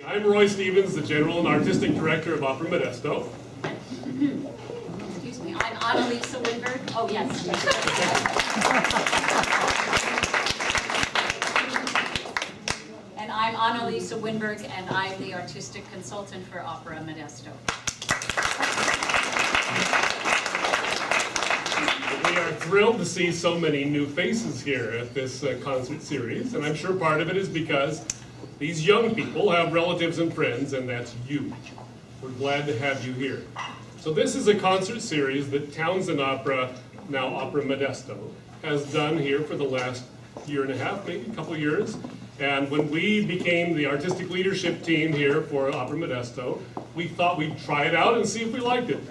I'm Roy Stevens, the General and Artistic Director of Opera Modesto. Excuse me, I'm Annalisa Winberg. Oh, yes. And I'm Annalisa Winberg, and I'm the Artistic Consultant for Opera Modesto. We are thrilled to see so many new faces here at this concert series, and I'm sure part of it is because these young people have relatives and friends, and that's you. We're glad to have you here. So this is a concert series that Townsend Opera, now Opera Modesto, has done here for the last year and a half, maybe a couple years. And when we became the artistic leadership team here for Opera Modesto, we thought we'd try it out and see if we liked it.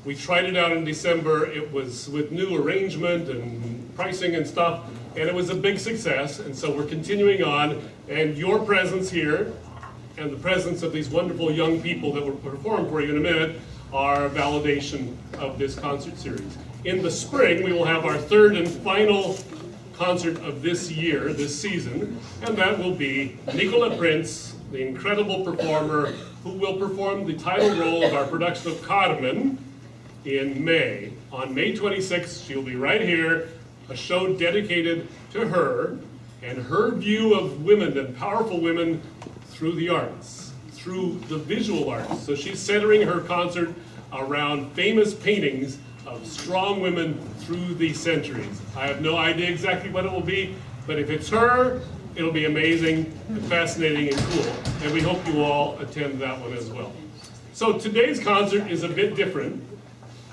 We tried it out in December. It was with new arrangement and pricing and stuff, and it was a big success. And so we're continuing on, and your presence here and the presence of these wonderful young people that will perform for you in a minute are validation of this concert series. In the spring, we will have our third and final concert of this year, this season, and that will be Nicola Prince, the incredible performer who will perform the title role of our production of Carmen in May. On May 26th, she'll be right here, a show dedicated to her and her view of women and powerful women through the arts, through the visual arts. So she's centering her concert around famous paintings of strong women through the centuries. I have no idea exactly what it will be, but if it's her, it'll be amazing and fascinating and cool. And we hope you all attend that one as well. So today's concert is a bit different.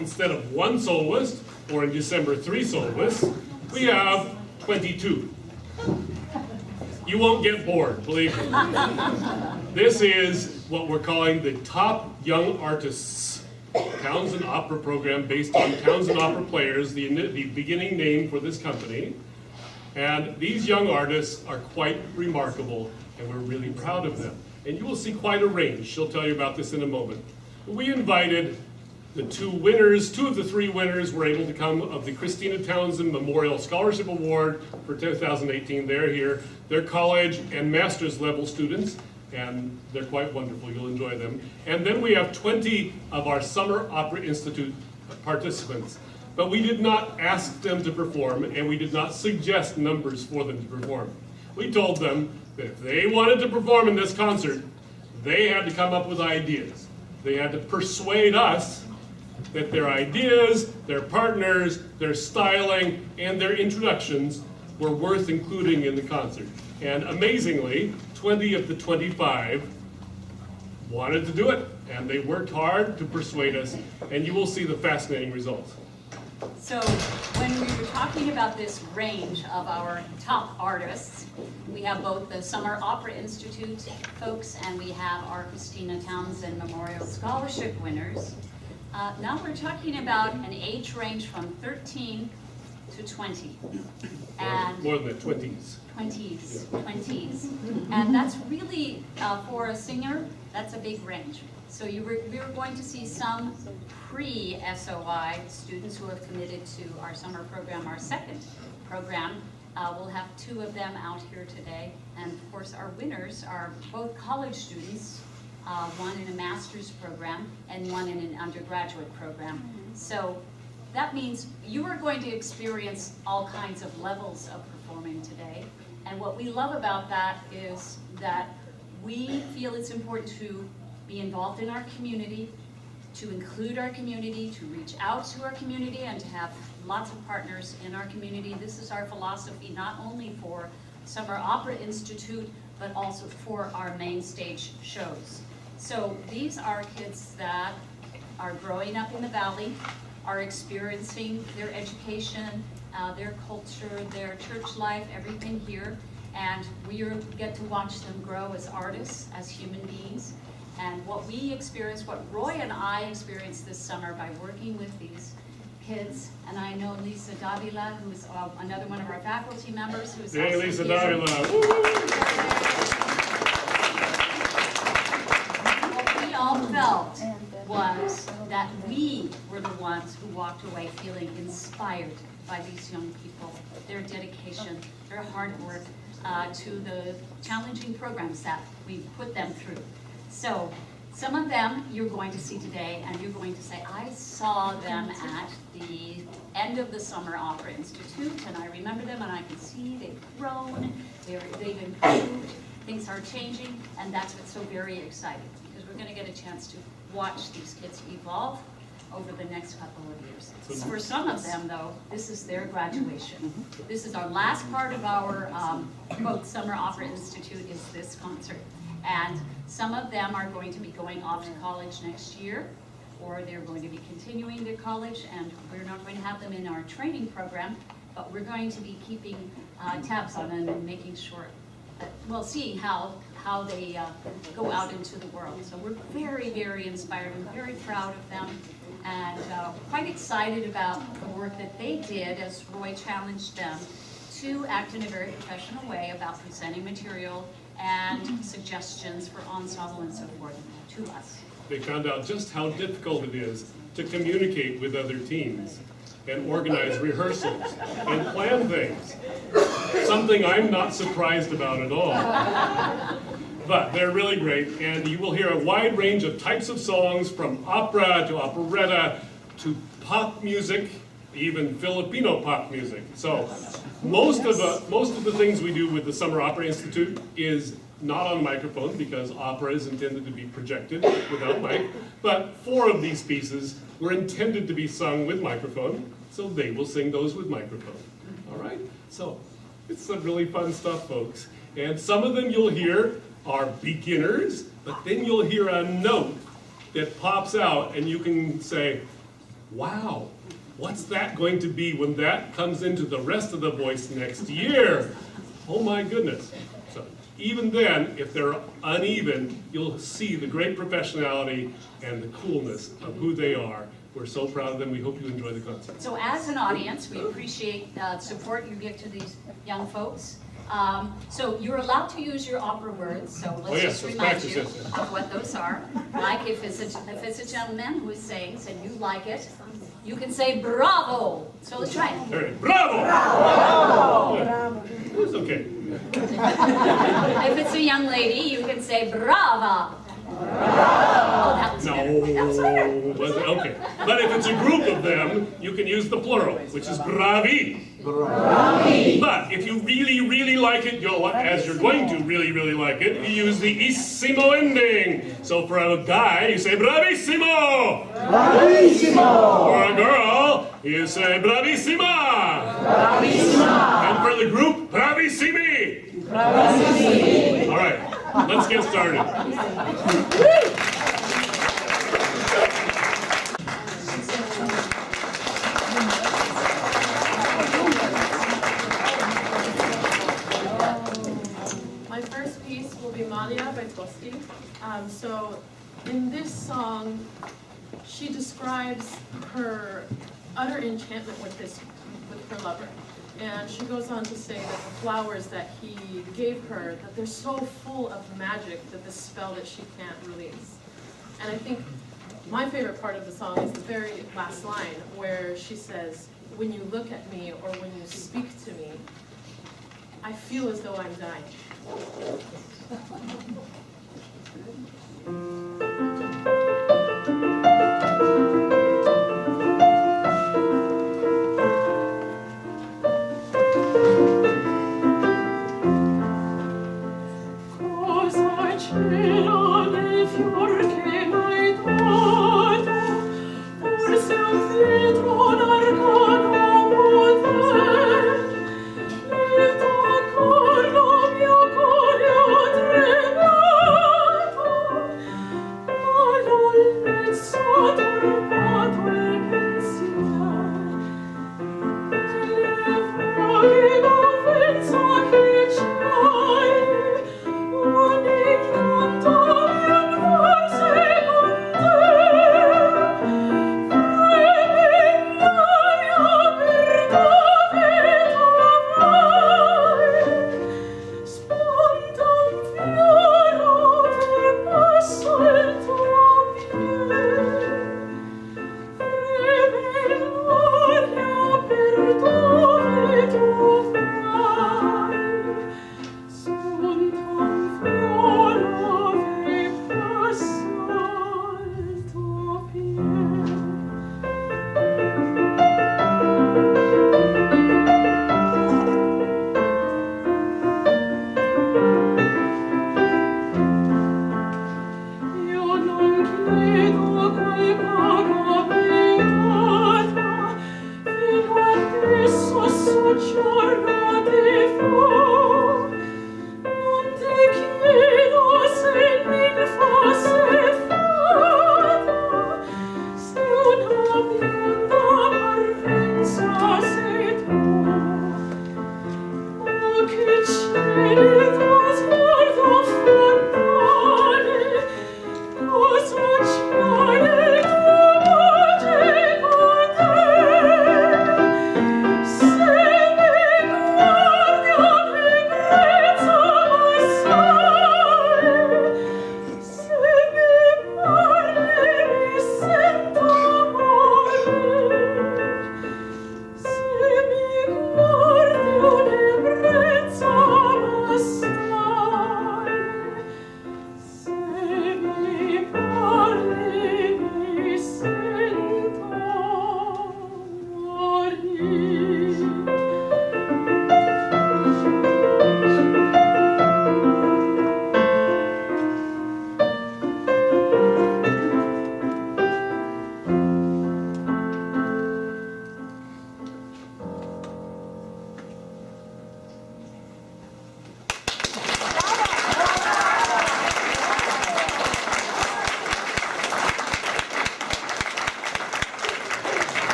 Instead of one soloist, or in December 3 soloists, we have 22. You won't get bored, believe me. This is what we're calling the Top Young Artists Townsend Opera program, based on Townsend Opera Players, the beginning name for this company. And these young artists are quite remarkable, and we're really proud of them. And you will see quite a range. She'll tell you about this in a moment. We invited the two of the three winners were able to come of the Christina Townsend Memorial Scholarship Award for 2018. They're here. They're college and master's level students, and they're quite wonderful. You'll enjoy them. And then we have 20 of our Summer Opera Institute participants. But we did not ask them to perform, and we did not suggest numbers for them to perform. We told them that if they wanted to perform in this concert, they had to come up with ideas. They had to persuade us that their ideas, their partners, their styling, and their introductions were worth including in the concert. And amazingly, 20 of the 25 wanted to do it, and they worked hard to persuade us, and you will see the fascinating results. So when we were talking about this range of our top artists, we have both the Summer Opera Institute folks, and we have our Christina Townsend Memorial Scholarship winners. Now we're talking about an age range from 13 to 20. And more than the 20s. 20s. And that's really, for a singer, that's a big range. So we were going to see some pre-SOI students who have committed to our summer program, our second program. We'll have two of them out here today. And of course, our winners are both college students, one in a master's program and one in an undergraduate program. So that means you are going to experience all kinds of levels of performing today. And what we love about that is that we feel it's important to be involved in our community, to include our community, to reach out to our community, and to have lots of partners in our community. This is our philosophy, not only for Summer Opera Institute, but also for our main stage shows. So these are kids that are growing up in the Valley, are experiencing their education, their culture, their church life, everything here. And we get to watch them grow as artists, as human beings. And what we experienced, what Roy and I experienced this summer by working with these kids, and I know Lisa Davila, who's another one of our faculty members, who's Hey, also Lisa here. Davila. What we all felt was that we were the ones who walked away feeling inspired by these young people, their dedication, their hard work to the challenging programs that we put them through. So some of them you're going to see today, and you're going to say, I saw them at the end of the Summer Opera Institute, and I remember them, and I can see they've grown, they've improved, things are changing, and that's what's so very exciting, because we're going to get a chance to watch these kids evolve over the next couple of years. For some of them, though, this is their graduation. This is our last part of our quote, Summer Opera Institute is this concert. And some of them are going to be going off to college next year, or they're going to be continuing their college, and we're not going to have them in our training program, but we're going to be keeping tabs on them and making sure that, well, seeing how they go out into the world. So we're very, very inspired and very proud of them, and quite excited about the work that they did as Roy challenged them to act in a very professional way about presenting material and suggestions for ensemble and so forth to us. They found out just how difficult it is to communicate with other teams and organize rehearsals and plan things. Something I'm not surprised about at all. But they're really great, and you will hear a wide range of types of songs, from opera to operetta to pop music, even Filipino pop music. So most of the things we do with the Summer Opera Institute is not on microphone, because opera is intended to be projected without mic. But 4 of these pieces were intended to be sung with microphone, so they will sing those with microphone. All right? So it's some really fun stuff, folks. And some of them you'll hear are beginners, but then you'll hear a note that pops out, and you can say, wow, what's that going to be when that comes into the rest of the voice next year? Oh my goodness. So even then, if they're uneven, you'll see the great professionality and the coolness of who they are. We're so proud of them. We hope you enjoy the concert. So as an audience, we appreciate the support you give to these young folks. So you're allowed to use your opera words, so let's remind you of what those are. Like if it's a gentleman who sings and you like it, you can say bravo. So let's try it. Right. Bravo! Bravo! Bravo! It's okay. If it's a young lady, you can say brava. Oh, that was better. That was better. Okay. But if it's a group of them, you can use the plural, which is bravi. Bravi. But if you really, really like it, as you're going to really, really like it, you use the issimo ending. So for a guy, you say bravissimo. Bravissimo. For a girl, you say bravissima. Bravissima. And for the group, bravissimi. Bravissimi. All right, let's get started. So in this song, she describes her utter enchantment with her lover. And she goes on to say that the flowers that he gave her, that they're so full of magic, that the spell that she can't release. And I think my favorite part of the song is the very last line, where she says, when you look at me or when you speak to me, I feel as though I'm dying.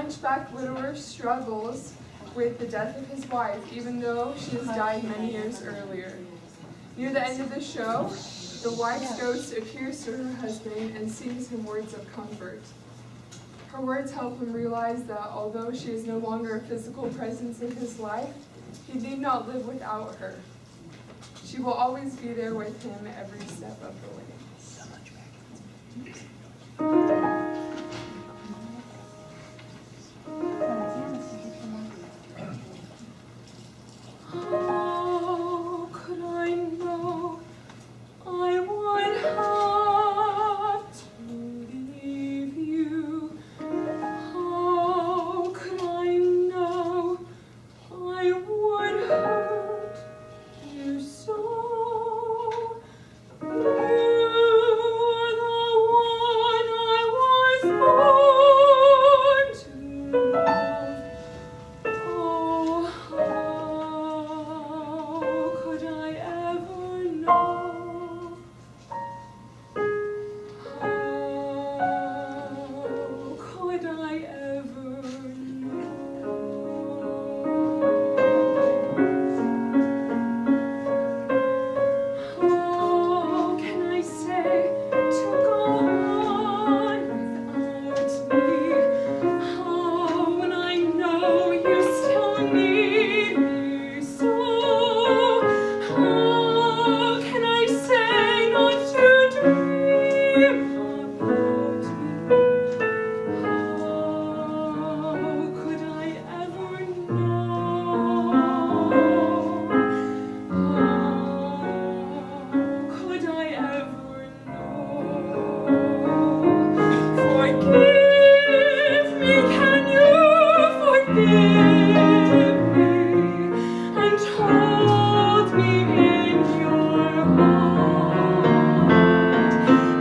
hunchback widower struggles with the death of his wife, even though she has died many years earlier. Near the end of the show, the wife's ghost appears to her husband and sings him words of comfort. Her words help him realize that although she is no longer a physical presence in his life, he need not live without her. She will always be there with him every step of the way. How could I know I would have to leave you? How could I know I would hurt you so? You are the one I was born to love. Oh, how could I ever know? How could I ever know? How can I say to go on without me? How when I know you still need me so? How can I say not to dream about me? How could I ever know? How could I ever know? Forgive me, can you forgive me? And hold me in your heart.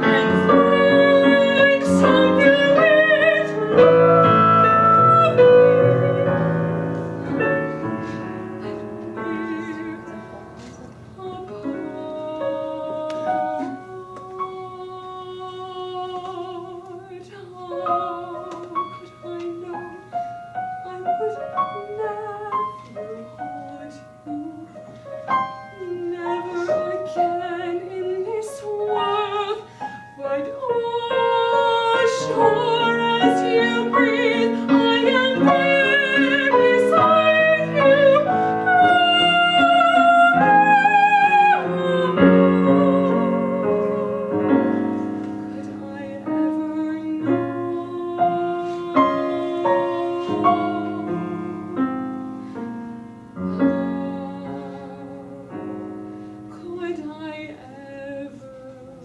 And find something with love and we're apart. How could I know I would never hold you? Never again in this world, but oh, sure as you breathe, I am there beside you. Could I ever know? Could I ever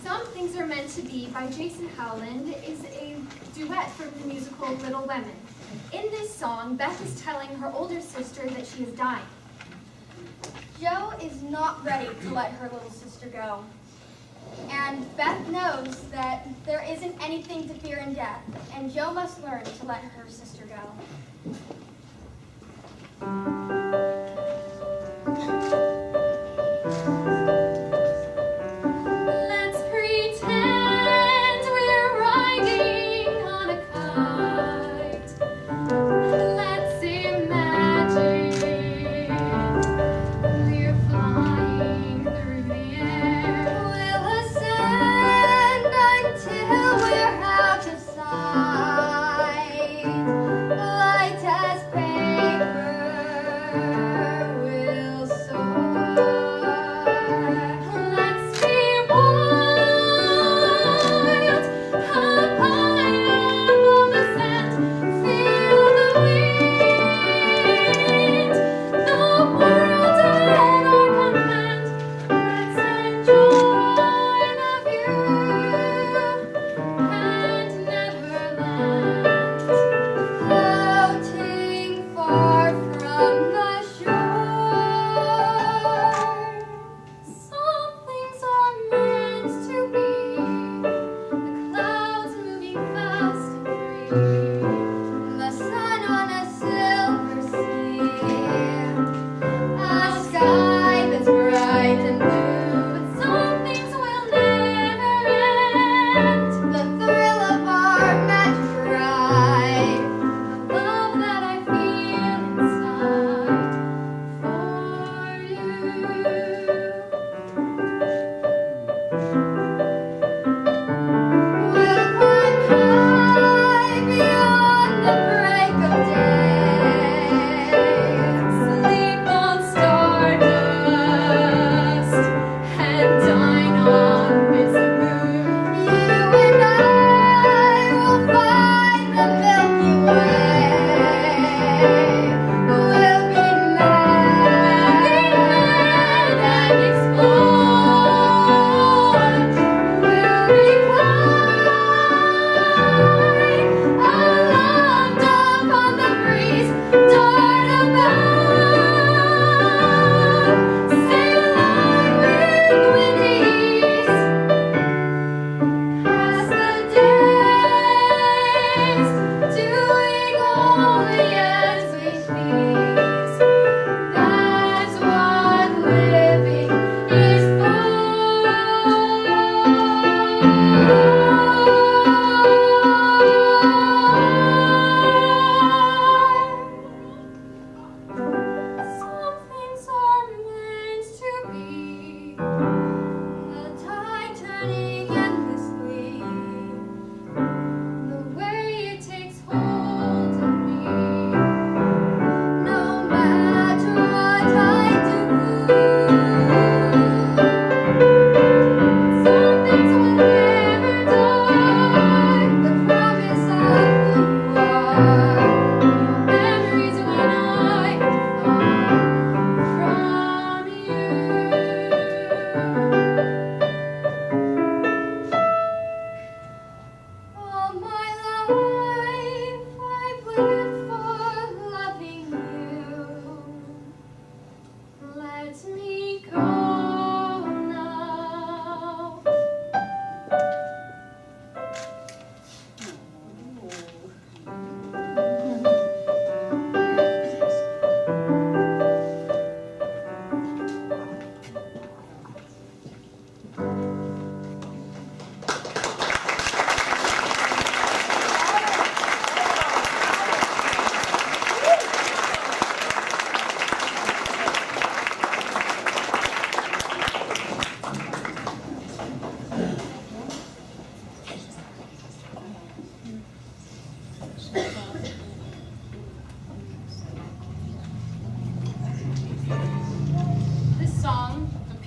Some Things Are Meant to Be by Jason Howland is a duet from the musical Little Women. In this song, Beth is telling her older sister that she is dying. Jo is not ready to let her little sister go. And Beth knows that there isn't anything to fear in death, and Jo must learn to let her sister go. Let's pretend we're riding on a kite. Let's imagine we're flying through the air. We'll ascend until we're out of sight,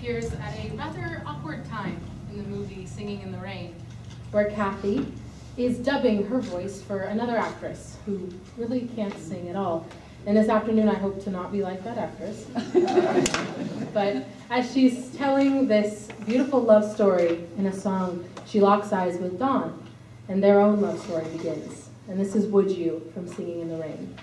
appears at a rather awkward time in the movie Singing in the Rain, where Kathy is dubbing her voice for another actress who really can't sing at all. And this afternoon I hope to not be like that actress. But as she's telling this beautiful love story in a song, she locks eyes with Dawn, and their own love story begins. And this is Would You from Singing in the Rain.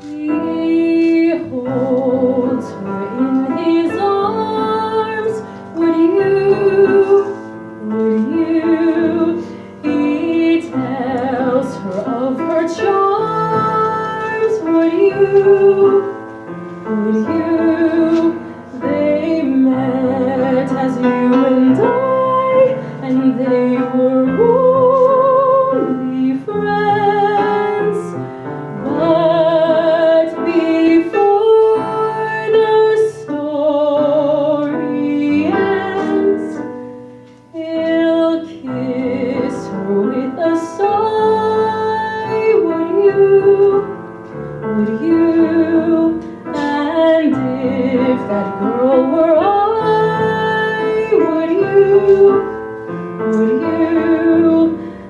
He holds her in his arms. Would you? He tells her of her charms. Would you? They met as you and I, and they were only friends. But before the story ends, he'll kiss her with a sigh. Would you? And if that girl were I, would you?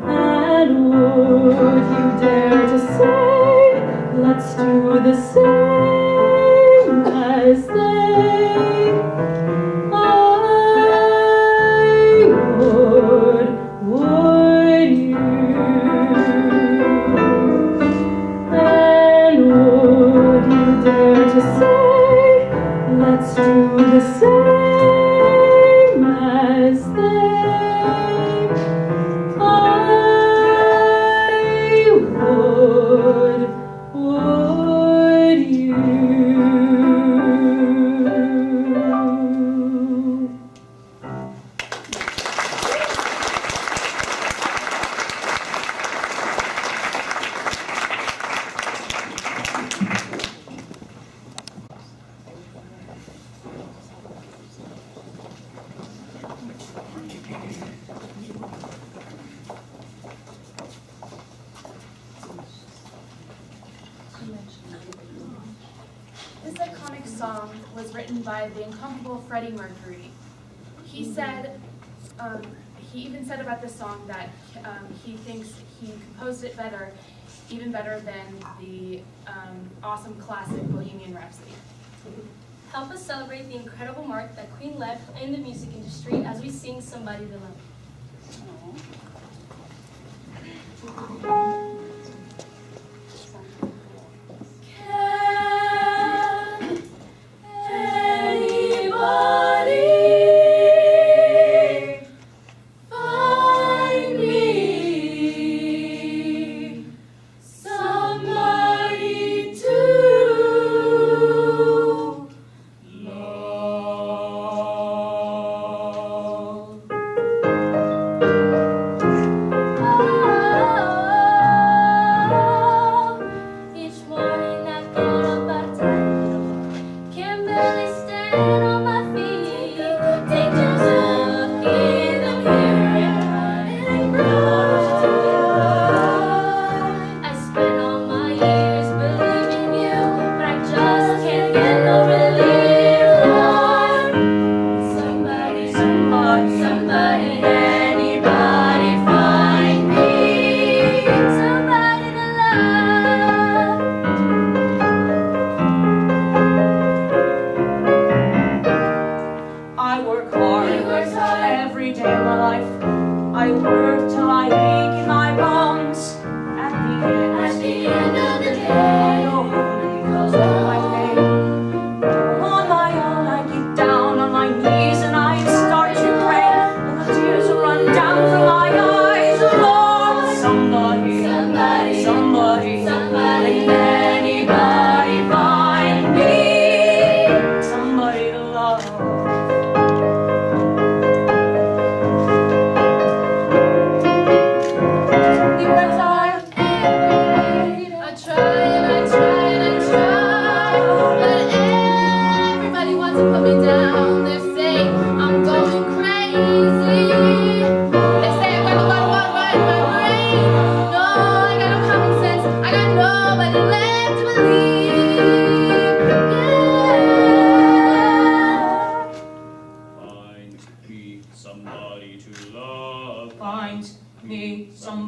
And would you dare to say, let's do the same as they? I would you? And would you dare to say, let's do the same as they? Would you? This iconic song was written by the incomparable Freddie Mercury. He said, he even said about this song that he thinks he composed it better, even better than the awesome classic Bohemian Rhapsody. Help us celebrate the incredible mark that Queen left in the music industry as we sing Somebody to Love.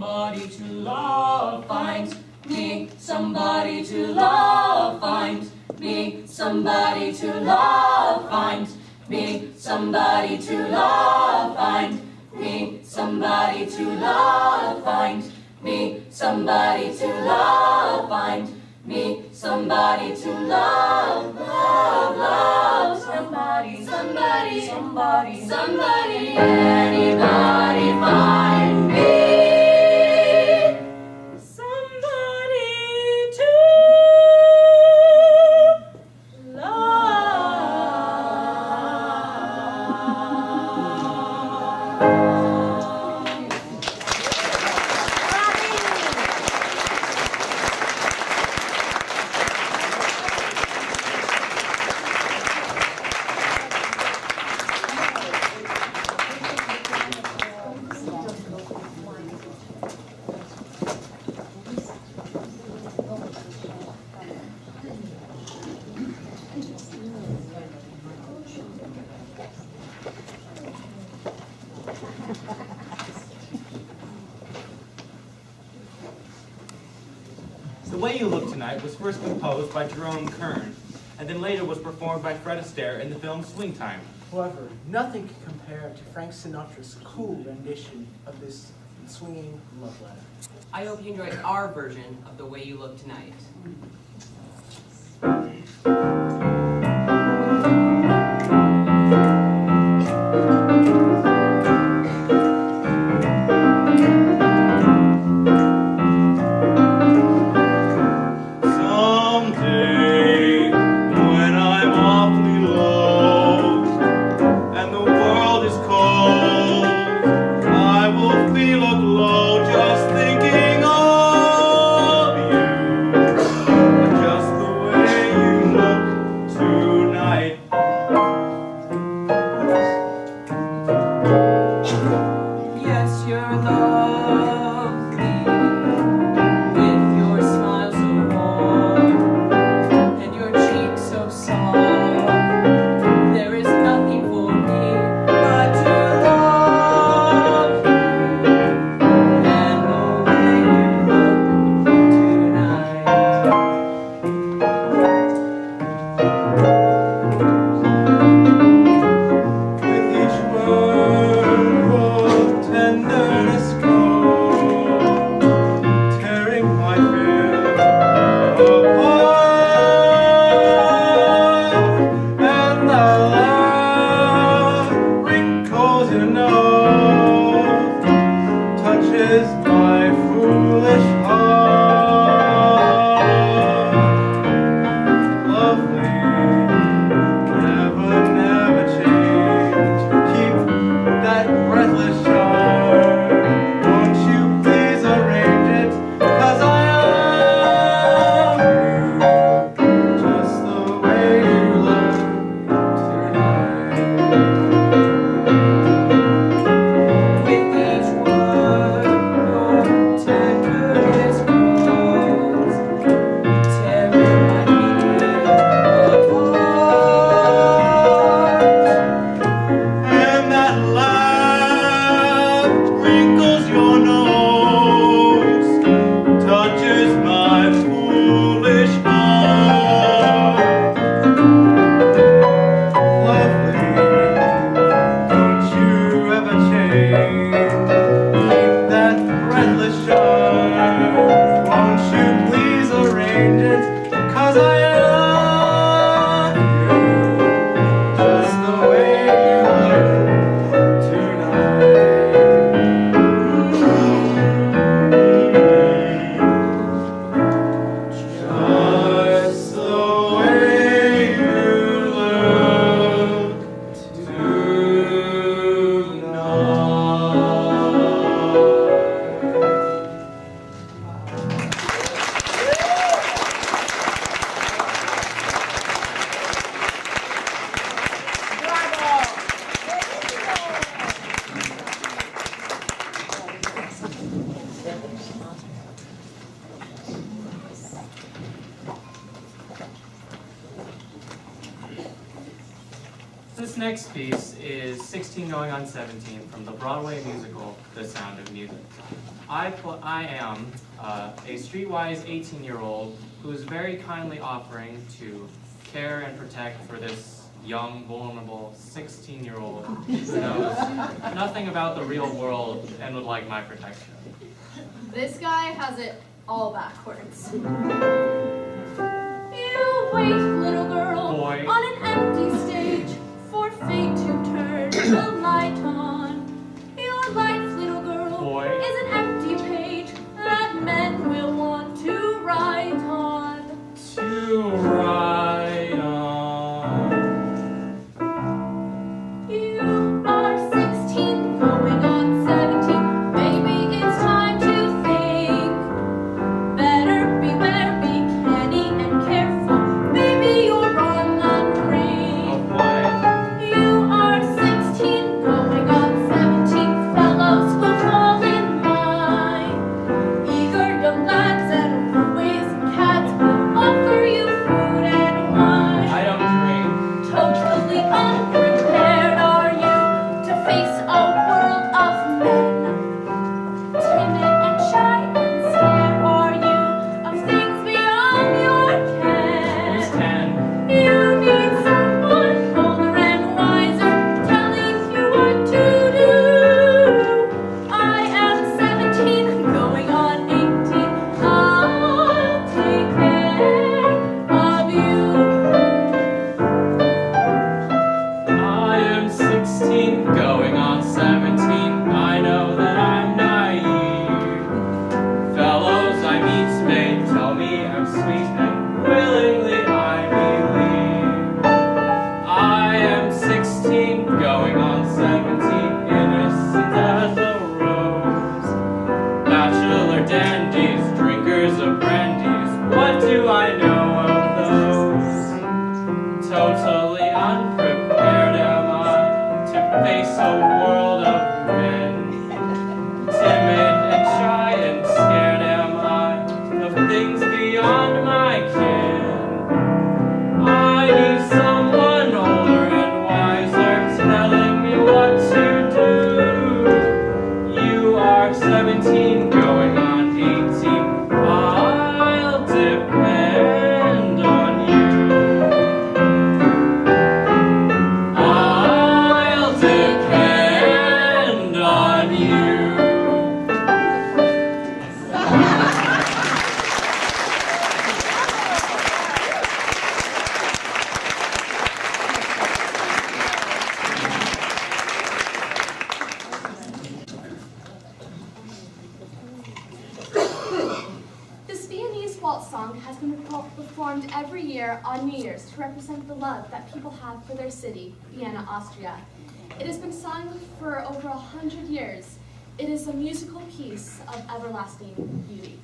somebody to love, find me somebody to love, find me somebody to love, find me somebody to love, find me somebody to love, find me somebody to love, find me somebody to love, love, love, somebody, somebody, somebody, somebody, anybody find me somebody to The Way You Look Tonight was first composed by Jerome Kern, and then later was performed by Fred Astaire in the film Swing Time. However, nothing can compare to Frank Sinatra's cool rendition of this swinging love letter. I hope you enjoyed our version of The Way You Look Tonight. This next piece is 16 Going on 17 from the Broadway musical, The Sound of Music. I am a streetwise 18-year-old who is very kindly offering to care and protect for this young, vulnerable 16-year-old who knows nothing about the real world and would like my protection. This guy has it all backwards. You wait, little girl, Boy. on an empty stage for fate to turn the light on. Your life, little girl, Boy. is an empty page that men will want to write on. To ride on. You are 16, going on 17. Maybe it's time to think. Better beware, be canny and careful. Maybe you're on the brink. Of what? You are 16, going on 17. Fellows will fall in line. Eager young lads and runaways and cats will offer you food and wine. I don't drink. Totally unprepared are you to face a world of men. Timid and shy and scared are you of things beyond your Who's ken. 10? You need someone older and wiser telling you what to do. I am 17, going on 18. I'll take care of you. I am 16, going on 17. I know that I'm naive. Fellows I meet may tell me I'm sweet, and willingly I believe. I am 16, going on 17, innocent as a rose. Bachelor dandies, drinkers of brandies, what do I know of those? Totally unprepared am I to face a world of men. Timid and shy and scared am I of things beyond my ken. I need someone older and wiser telling me what to do. You are 17, going on 18. I'll depend on you. I'll depend on you. This Viennese waltz song has been performed every year on New Year's to represent the love that people have for their city, Vienna, Austria. It has been sung for over 100 years. It is a musical piece of everlasting beauty.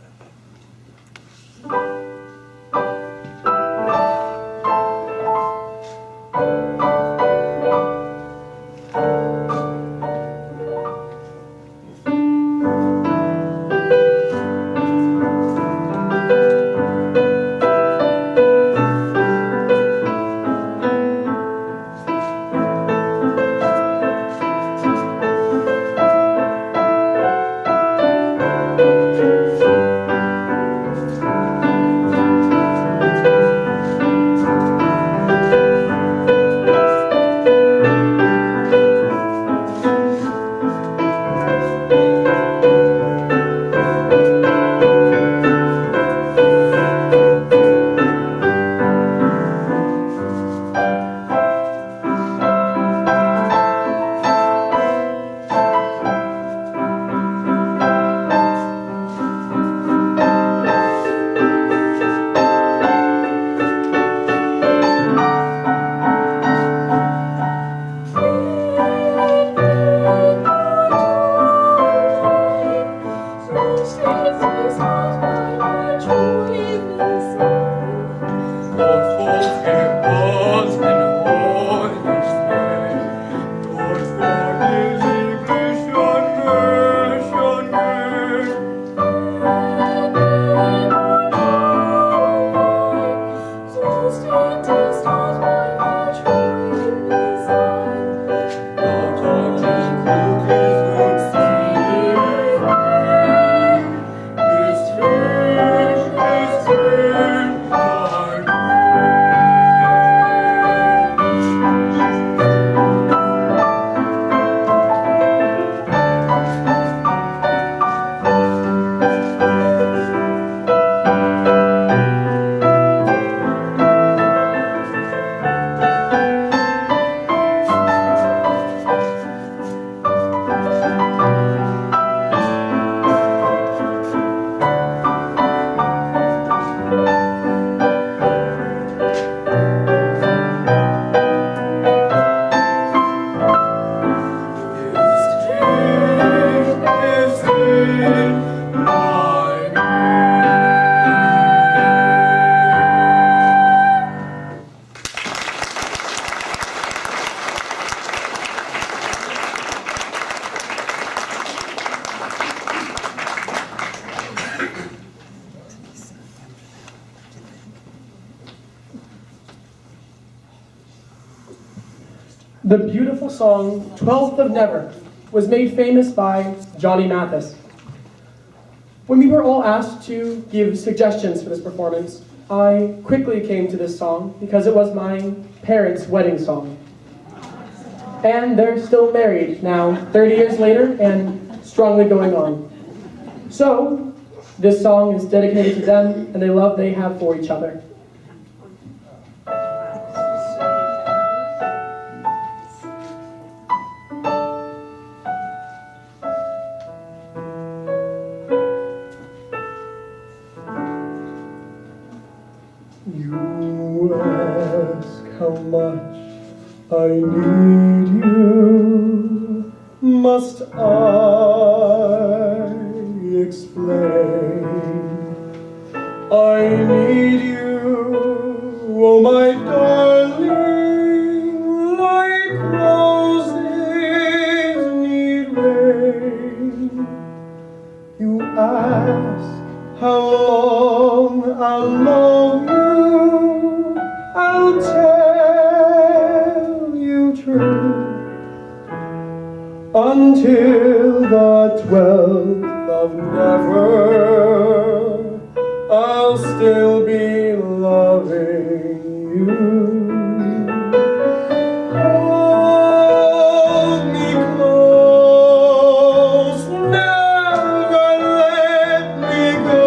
The beautiful song, 12th of Never, was made famous by Johnny Mathis. When we were all asked to give suggestions for this performance, I quickly came to this song because it was my parents' wedding song. And they're still married now, 30 years later, and strongly going on. So, this song is dedicated to them and the love they have for each other. You ask how much I need you, must I explain? I need you, oh my darling, like roses need rain. You ask how long I'll love you, I'll tell you true, until the 12th of never, I'll still be loving you. Hold me close, never let me go.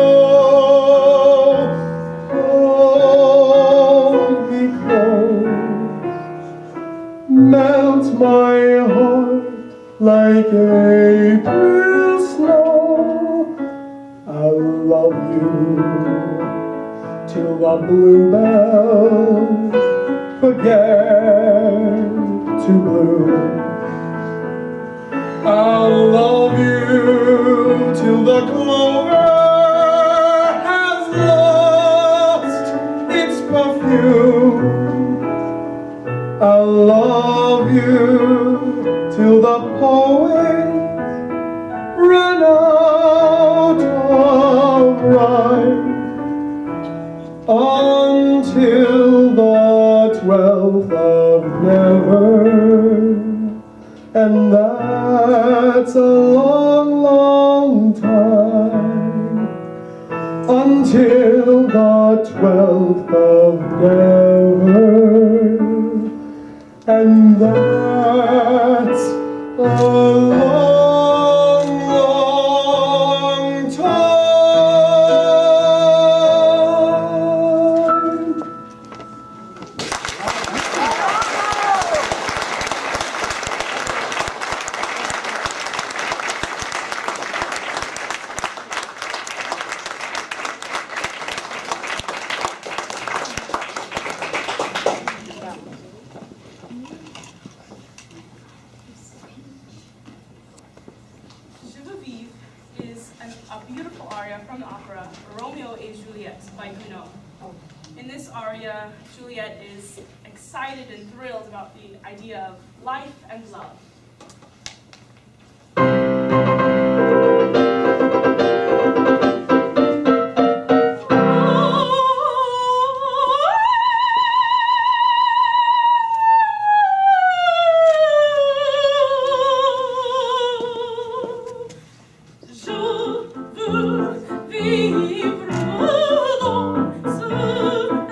Hold me close, melt my heart like April snow. I'll love you till the bluebells forget to bloom. I'll love you till the clover has lost its perfume. I'll love you till the poets run out of rhyme, until the 12th of never, and that's a long, long time, until the 12th of never, and that's a long, long time. Genevieve is a beautiful aria from the opera Romeo et Juliet by Gounod. In this aria, Juliet is excited and thrilled about the idea of life and love. Vivre dans ce rêve qui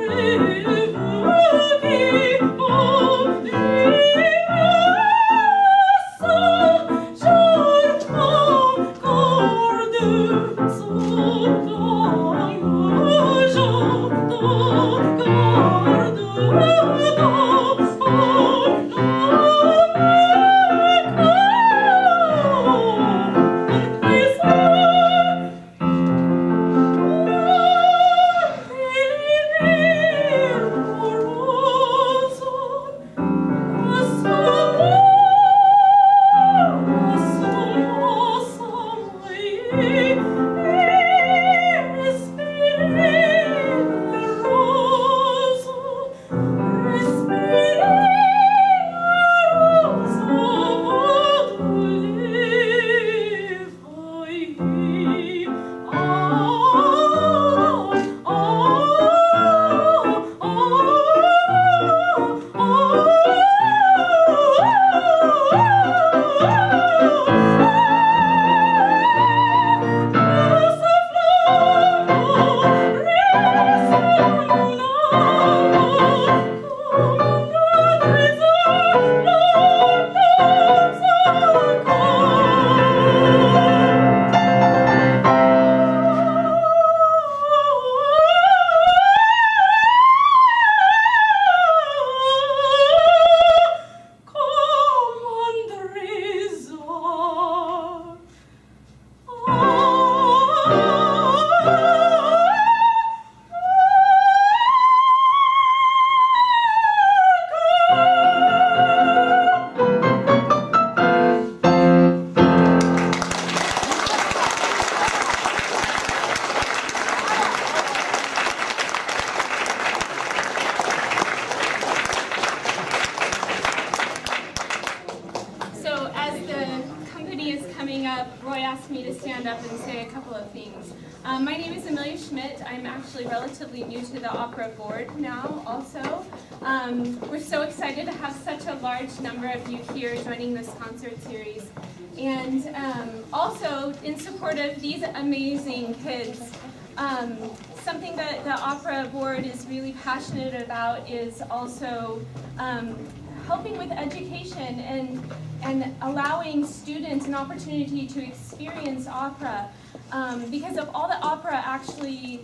coming up, Roy asked me to stand up and say a couple of things. My name is Amelia Schmidt. I'm actually relatively new to the opera board now also. We're so excited to have such a large number of you here joining this concert series. And also in support of these amazing kids. Something that the opera board is really passionate about is also helping with education and allowing students an opportunity to experience opera, because of all that opera actually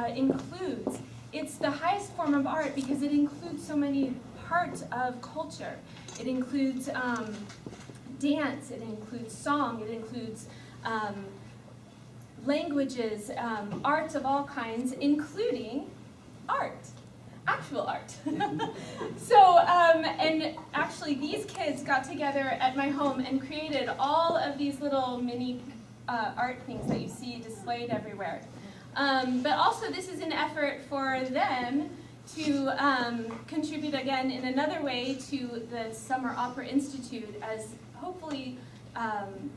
includes. It's the highest form of art because it includes so many parts of culture. It includes dance, it includes song, it includes languages, arts of all kinds, including art. Actual art. So, and actually these kids got together at my home and created all of these little mini art things that you see displayed everywhere. But also this is an effort for them to contribute again in another way to the Summer Opera Institute, as hopefully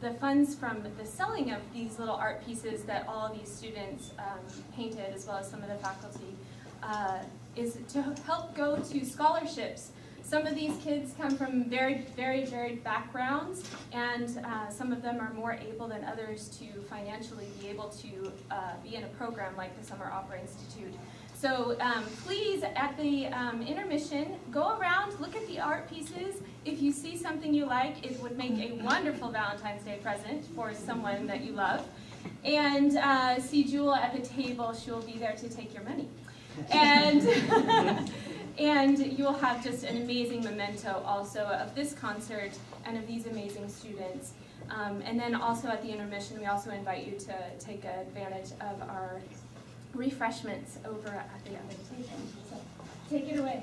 the funds from the selling of these little art pieces that all of these students painted, as well as some of the faculty, is to help go to scholarships. Some of these kids come from very, very varied backgrounds, and some of them are more able than others to financially be able to be in a program like the Summer Opera Institute. So please, at the intermission, go around, look at the art pieces. If you see something you like, it would make a wonderful Valentine's Day present for someone that you love. And see Jewel at the table. She'll be there to take your money. And, and you will have just an amazing memento also of this concert and of these amazing students. And then also at the intermission, we also invite you to take advantage of our refreshments over at the other table. So take it away.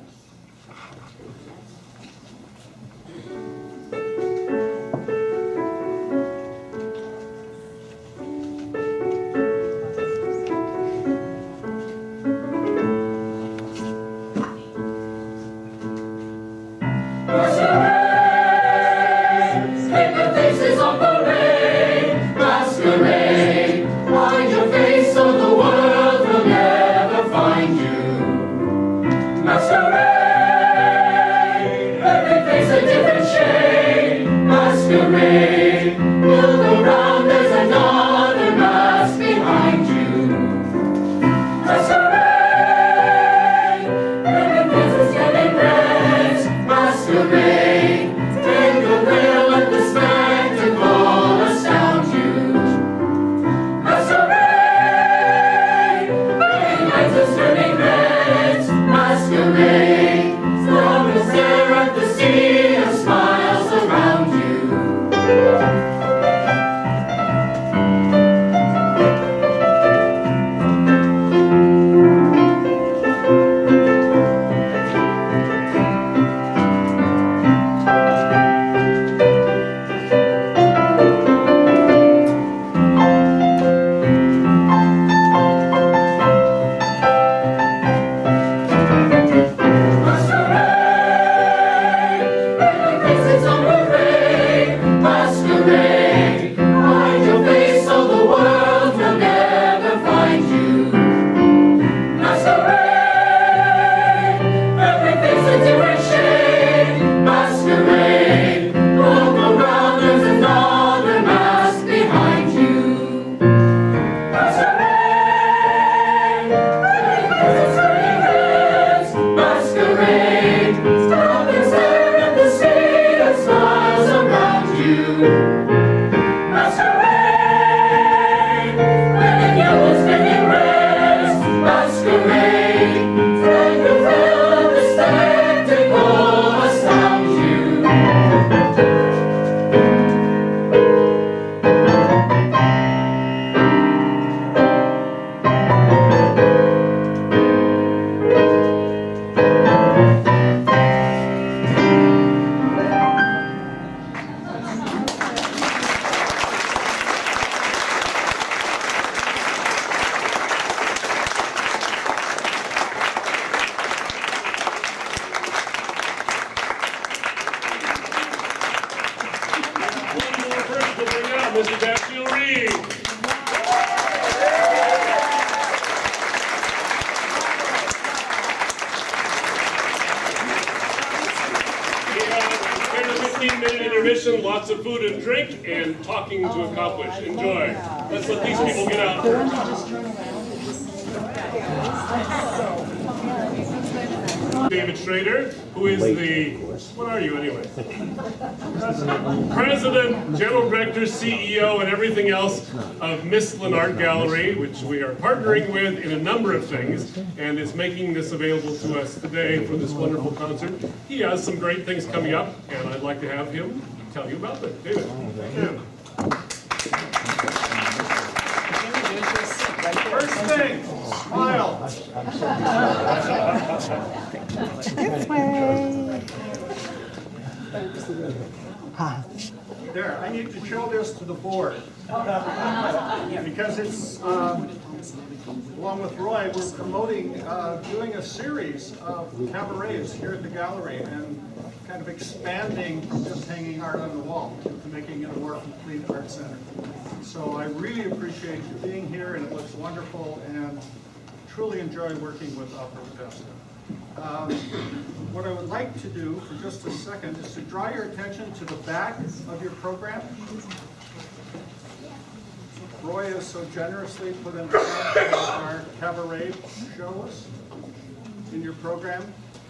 One more verse to bring up. Mr. Dashiel Reed. We have a 15-minute intermission, lots of food and drink, and talking to accomplish. Enjoy. Let's let these people get out. David Schrader, who is the, what are you anyway? President, General Director, CEO, and everything else of Mistlin Art Gallery, which we are partnering with in a number of things, and is making this available to us today for this wonderful concert. He has some great things coming up, and I'd like to have him tell you about them. David. Thank you. First thing, smile. This way. There, I need to show this to the board. Because it's, along with Roy, we're promoting, doing a series of cabarets here at the gallery and kind of expanding from just hanging art on the wall to making it a more complete art center. So I really appreciate you being here, and it looks wonderful, and truly enjoy working with Opera Modesto. What I would like to do for just a second is to draw your attention to the back of your program. Roy has so generously put in our cabaret shows in your program.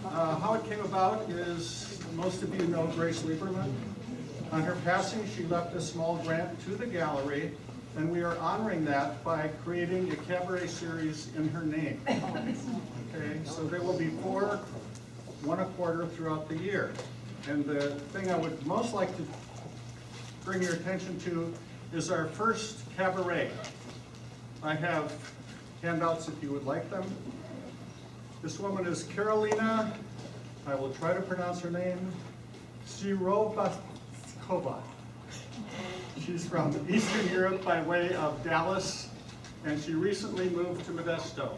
How it came about is, most of you know Grace Lieberman. On her passing, she left a small grant to the gallery, and we are honoring that by creating a cabaret series in her name. Okay, so there will be 4, 1 a quarter throughout the year. And the thing I would most like to bring your attention to is our first cabaret. I have handouts if you would like them. This woman is Karolina, I will try to pronounce her name, Sirovaskova. She's from Eastern Europe by way of Dallas, and she recently moved to Modesto.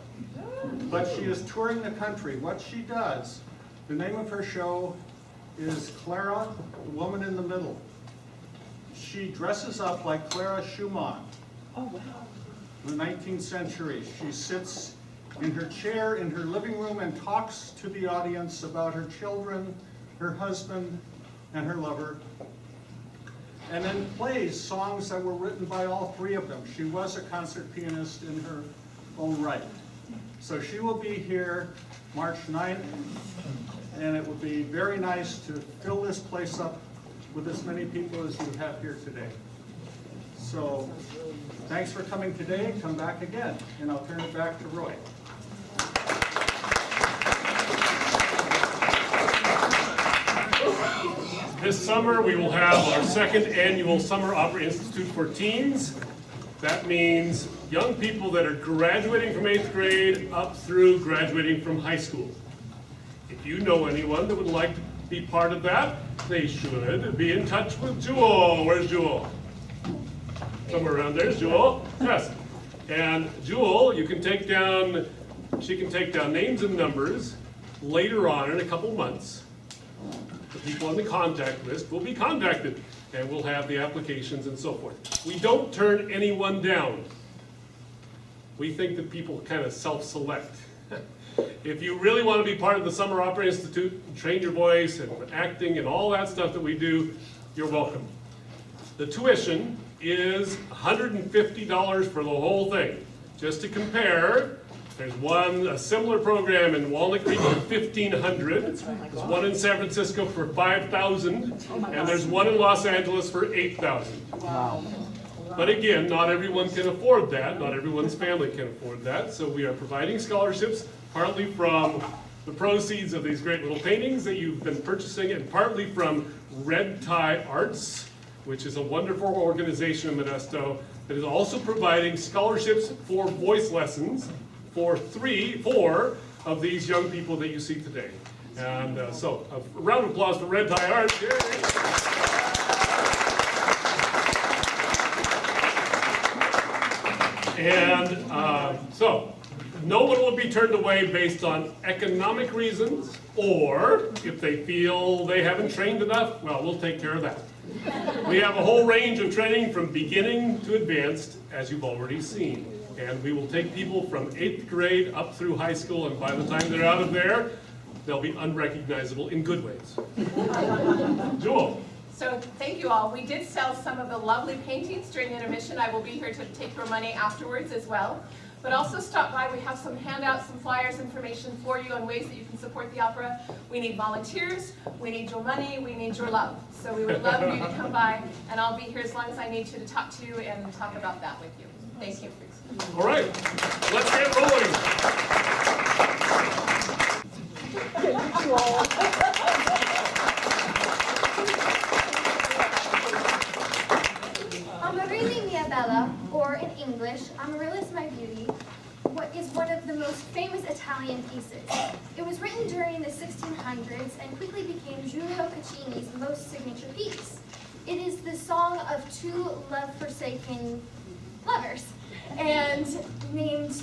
But she is touring the country. What she does, the name of her show is Clara, the Woman in the Middle. She dresses up like Clara Schumann. Oh, wow. In the 19th century. She sits in her chair in her living room and talks to the audience about her children, her husband, and her lover, and then plays songs that were written by all 3 of them. She was a concert pianist in her own right. So she will be here March 9th, and it will be very nice to fill this place up with as many people as you have here today. So thanks for coming today. Come back again, and I'll turn it back to Roy. This summer, we will have our 2nd annual Summer Opera Institute for Teens. That means young people that are graduating from 8th grade up through graduating from high school. If you know anyone that would like to be part of that, they should be in touch with Jewel. Where's Jewel? Somewhere around there. Is Jewel? Yes. And Jewel, you can take down, she can take down names and numbers later on in a couple months. The people on the contact list will be contacted, and we'll have the applications and so forth. We don't turn anyone down. We think that people kind of self-select. If you really want to be part of the Summer Opera Institute, train your voice and acting and all that stuff that we do, you're welcome. The tuition is $150 for the whole thing. Just to compare, there's a similar program in Walnut Creek for $1,500. There's one in San Francisco for $5,000, and there's one in Los Angeles for $8,000. Wow. But again, not everyone can afford that. Not everyone's family can afford that. So we are providing scholarships, partly from the proceeds of these great little paintings that you've been purchasing, and partly from Red Tie Arts, which is a wonderful organization in Modesto that is also providing scholarships for voice lessons for 4 of these young people that you see today. And so a round of applause for Red Tie Arts. Yay. And so No one will be turned away based on economic reasons, or if they feel they haven't trained enough, well, we'll take care of that. We have a whole range of training from beginning to advanced, as you've already seen. And we will take people from 8th grade up through high school, and by the time they're out of there, they'll be unrecognizable in good ways. Jewel. So thank you all. We did sell some of the lovely paintings during intermission. I will be here to take your money afterwards as well. But also stop by. We have some handouts, some flyers, information for you on ways that you can support the opera. We need volunteers, we need your money, we need your love. So we would love you to come by, and I'll be here as long as I need to talk to you and talk about that with you. Thank you. All right, let's get rolling. Amaryllis Mia Bella, or in English, Amaryllis My Beauty, is one of the most famous Italian pieces. It was written during the 1600s and quickly became Giulio Caccini's most signature piece. It is the song of two love-forsaken lovers, and named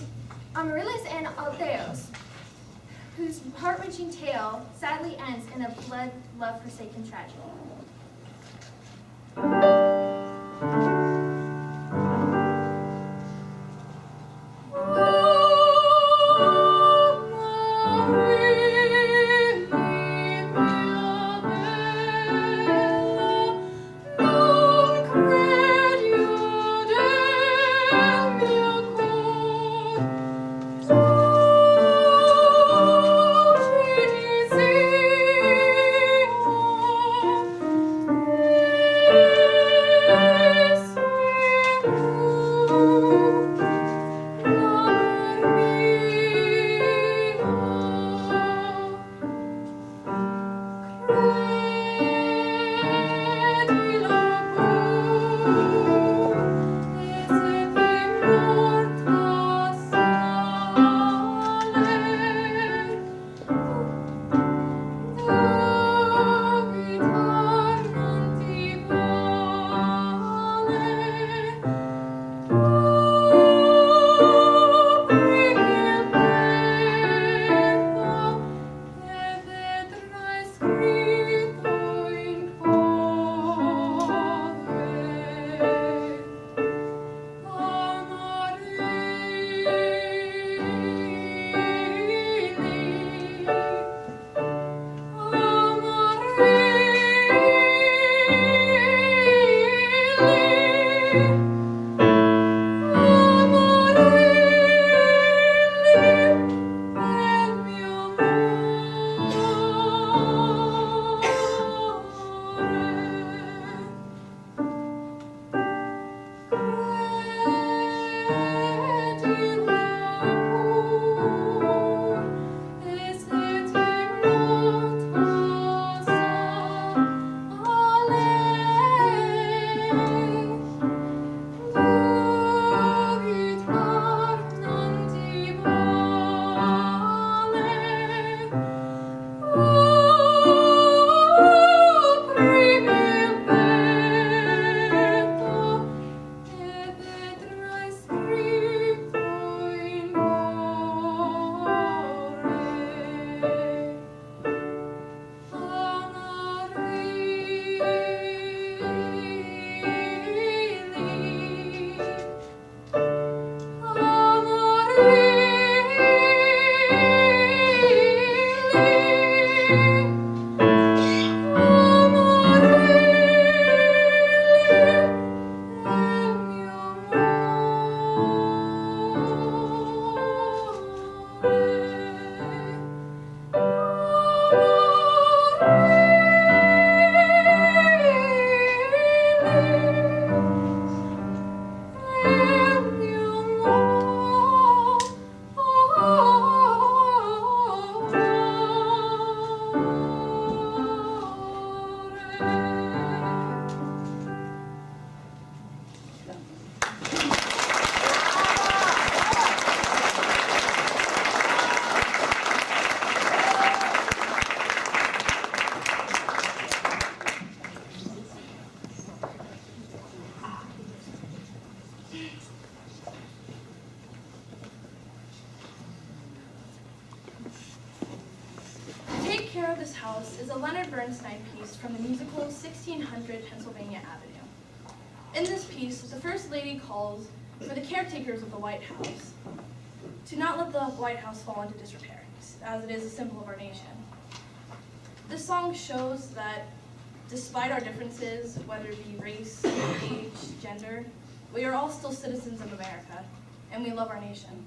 Amaryllis and Altheos, whose heart-wrenching tale sadly ends in a blood love-forsaken tragedy. This House is a Leonard Bernstein piece from the musical 1600 Pennsylvania Avenue. In this piece, the First Lady calls for the caretakers of the White House to not let the White House fall into disrepair, as it is a symbol of our nation. This song shows that despite our differences, whether it be race, age, gender, we are all still citizens of America, and we love our nation.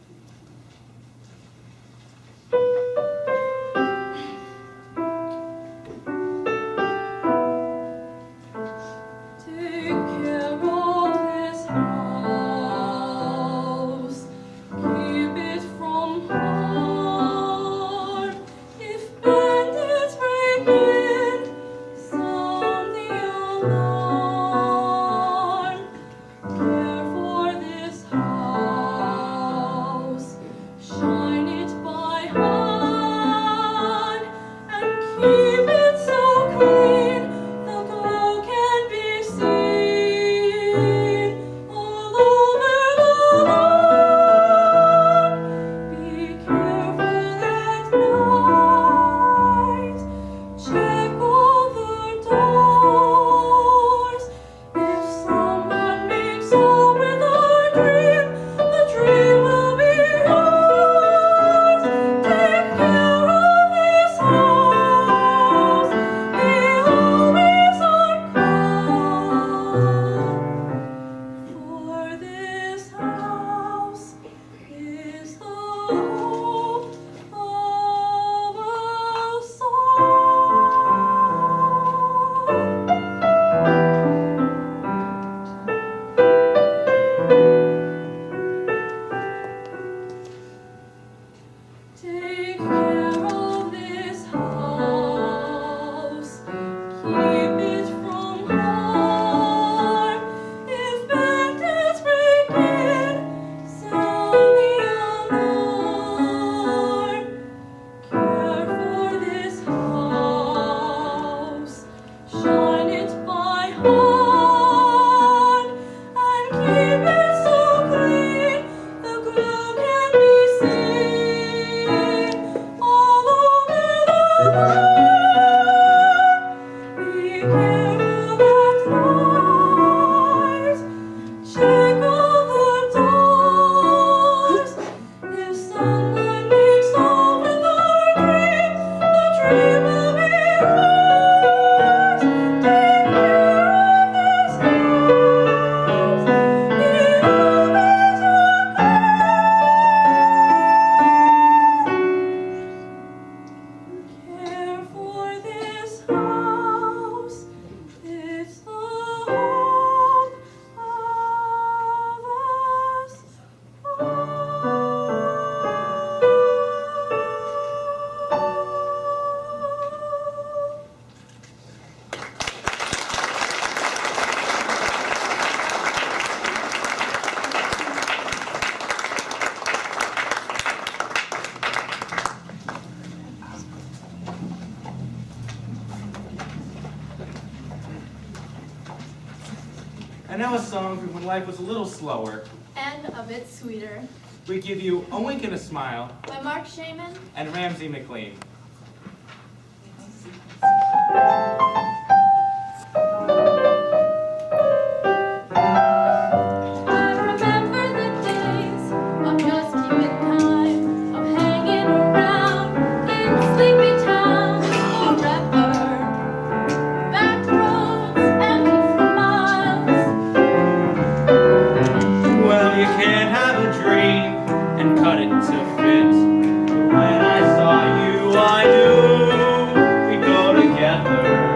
And now a song from when life was a little slower. And a bit sweeter. We give you A Wink and a Smile By Mark Shaman and Ramsey McLean. When I saw you, I knew we'd go together.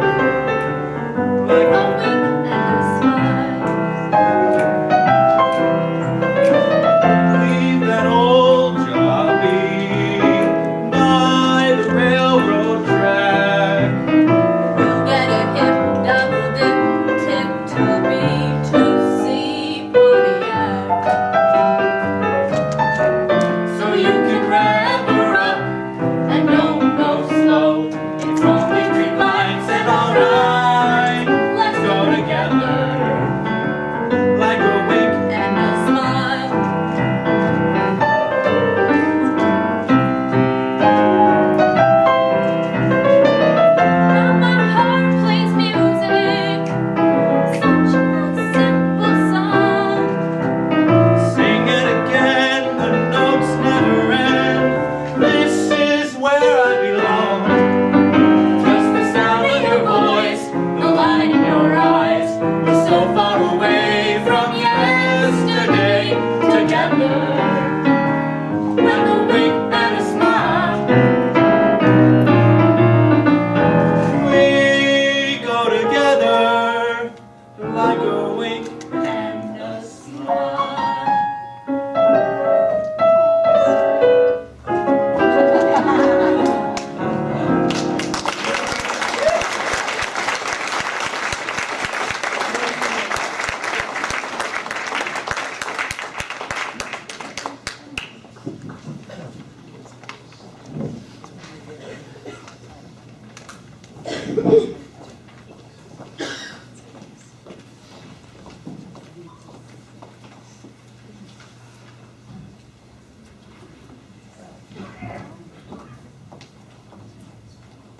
wink and a smile.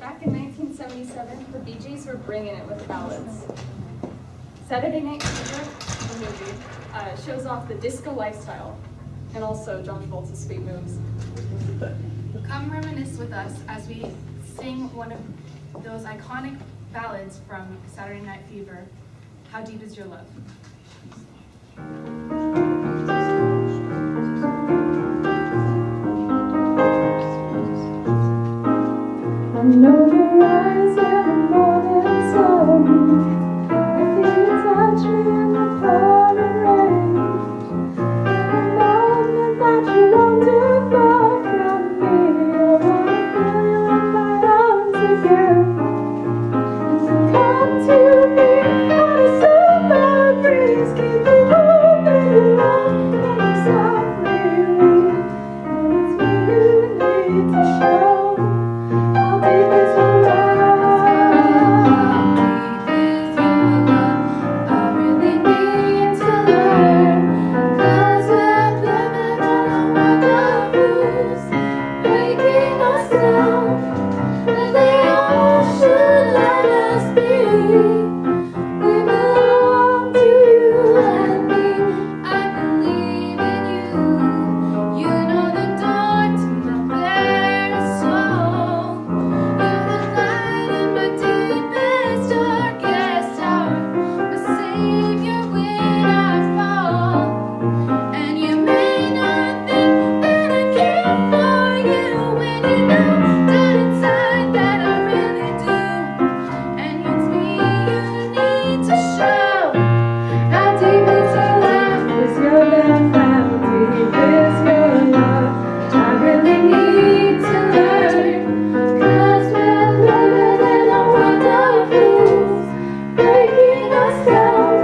Back in 1977, the Bee Gees were bringing it with ballads. Saturday Night Fever, the movie, shows off the disco lifestyle and also John Travolta's sweet moves. Come reminisce with us as we sing one of those iconic ballads from Saturday Night Fever, How Deep Is Your Love? I know your eyes every morning sun. I feel you touch me in the pouring rain. And the moment that you wander far from me, I wanna feel you in my arms again. And so come to me on a summer breeze, keep me moving along, and softly leave. And it's me you need to show. How deep is your love? How deep is your love? I really need to learn. 'Cause we're living in a world of rules, breaking us down. And they all should let us be. We belong to you and me. I believe in you. You know the door to my very soul. You're the light in my deepest, darkest hour, my savior when I fall. And you may not think that I care for you when you know that inside that I really do. And it's me you need to show. How deep is your love? Is your love? How deep is your love? I really need to learn. 'Cause we're living in a world of rules, breaking us down.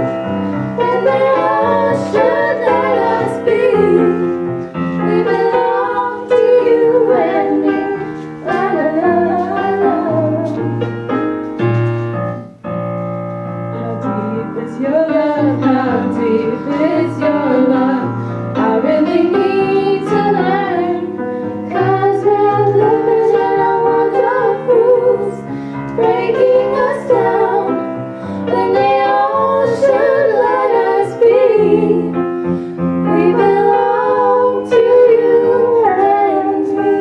And they all should let us be. We belong to you and me. La la la la la. How deep is your love? How deep is your love? I really need to learn. 'Cause we're living in a world of rules, breaking us down. And they all should let us be. We belong to you and me.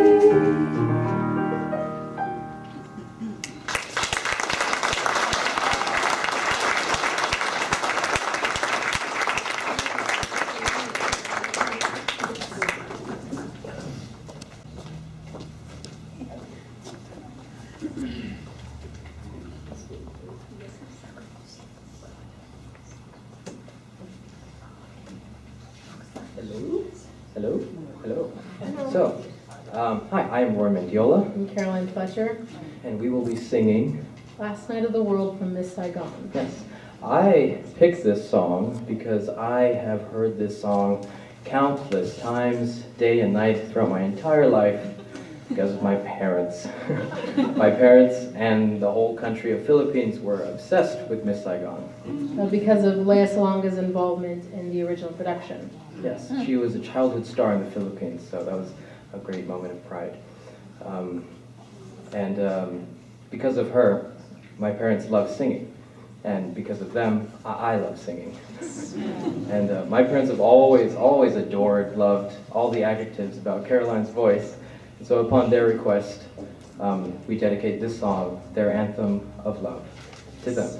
Hello? Hello? So, hi, I am Roy Mendiola, I'm Caroline Fletcher. and we will be singing. Last Night of the World from Miss Saigon. Yes, I picked this song because I have heard this song countless times, day and night, throughout my entire life, because of my parents. My parents and the whole country of Philippines were obsessed with Miss Saigon. Because of Lea Salonga's involvement in the original production. Yes, she was a childhood star in the Philippines, so that was a great moment of pride. Because of her, my parents love singing, and because of them, I love singing. And my parents have always adored, loved all the adjectives about Caroline's voice, and so upon their request, we dedicate this song, their anthem of love, to them.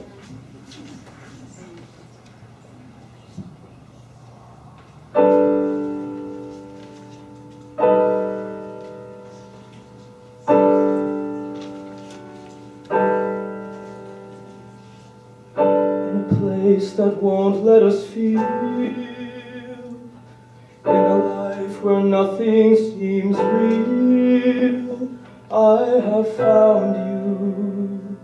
In a place place that won't let us feel. In a life where nothing seems real, I have found you.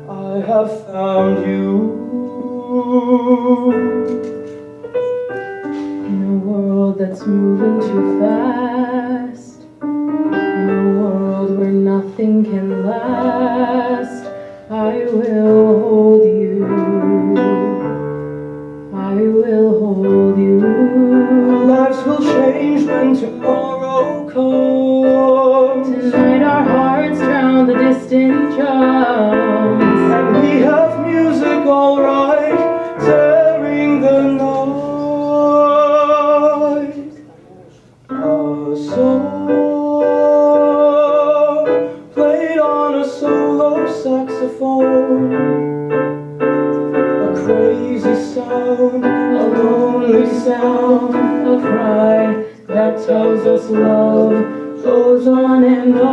I have found you. In a world that's moving too fast, in a world where nothing can last, I will hold you. I will hold you. Lives will change when tomorrow comes. Tonight our hearts drown the distant drums. And we have music alright, tearing the night. A song played on a solo saxophone. A crazy sound, A lonely sound, a cry that tells us love goes on and on.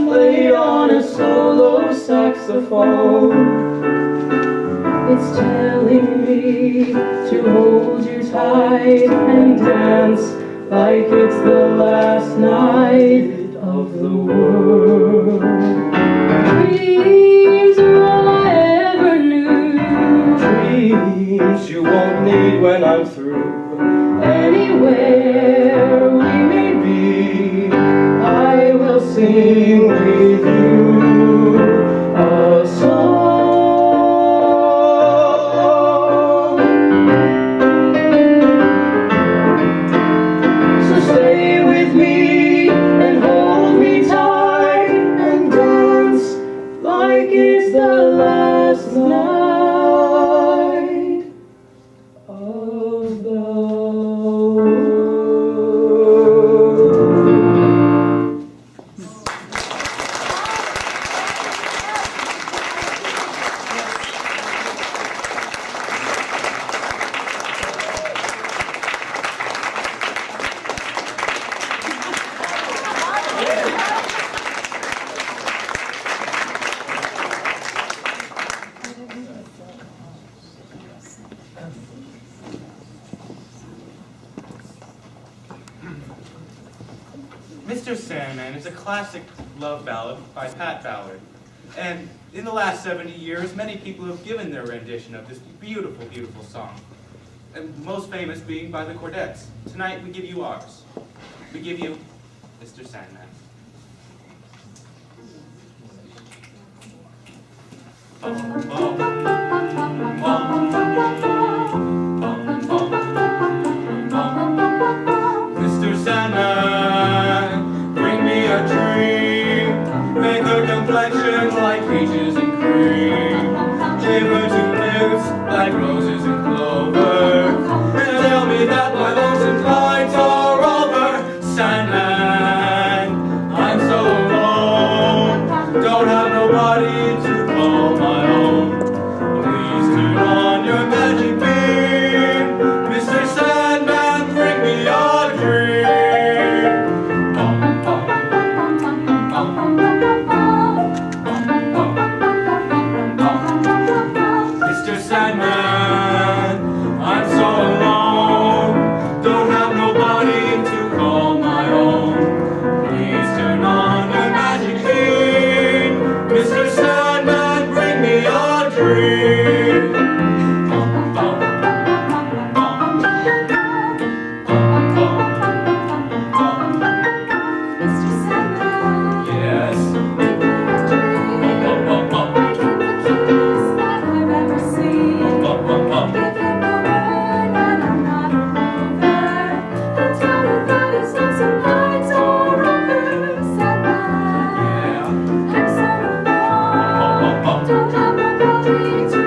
played on a solo saxophone. It's telling me to hold you tight and dance like it's the last night of the world. Dreams are all I ever knew. Dreams you won't need when I'm through. Anywhere we may be, I will sing with you a song. So stay with me and hold me tight and dance like it's the last night of the world. Mr. Sandman is a classic love ballad by Pat Ballard. And in the last 70 years, many people have given their rendition of this beautiful, beautiful song. And most famous being by the Chordettes. Tonight we give you ours. We give you Mr. Sandman. Mr. Sandman, bring me a dream. Make her complexion like peaches and cream. Give her two lips like roses and clover. And tell me that my lonesome nights are over. Sandman, I'm so alone. Don't have nobody to call my own. Please turn on your magic beam. Mr. Sandman, bring me a dream. Mr. Sandman, I'm so alone. Don't have nobody to call my own. Please turn on your magic beam. Mr. Sandman, bring me a dream. Yes. Don't have nobody to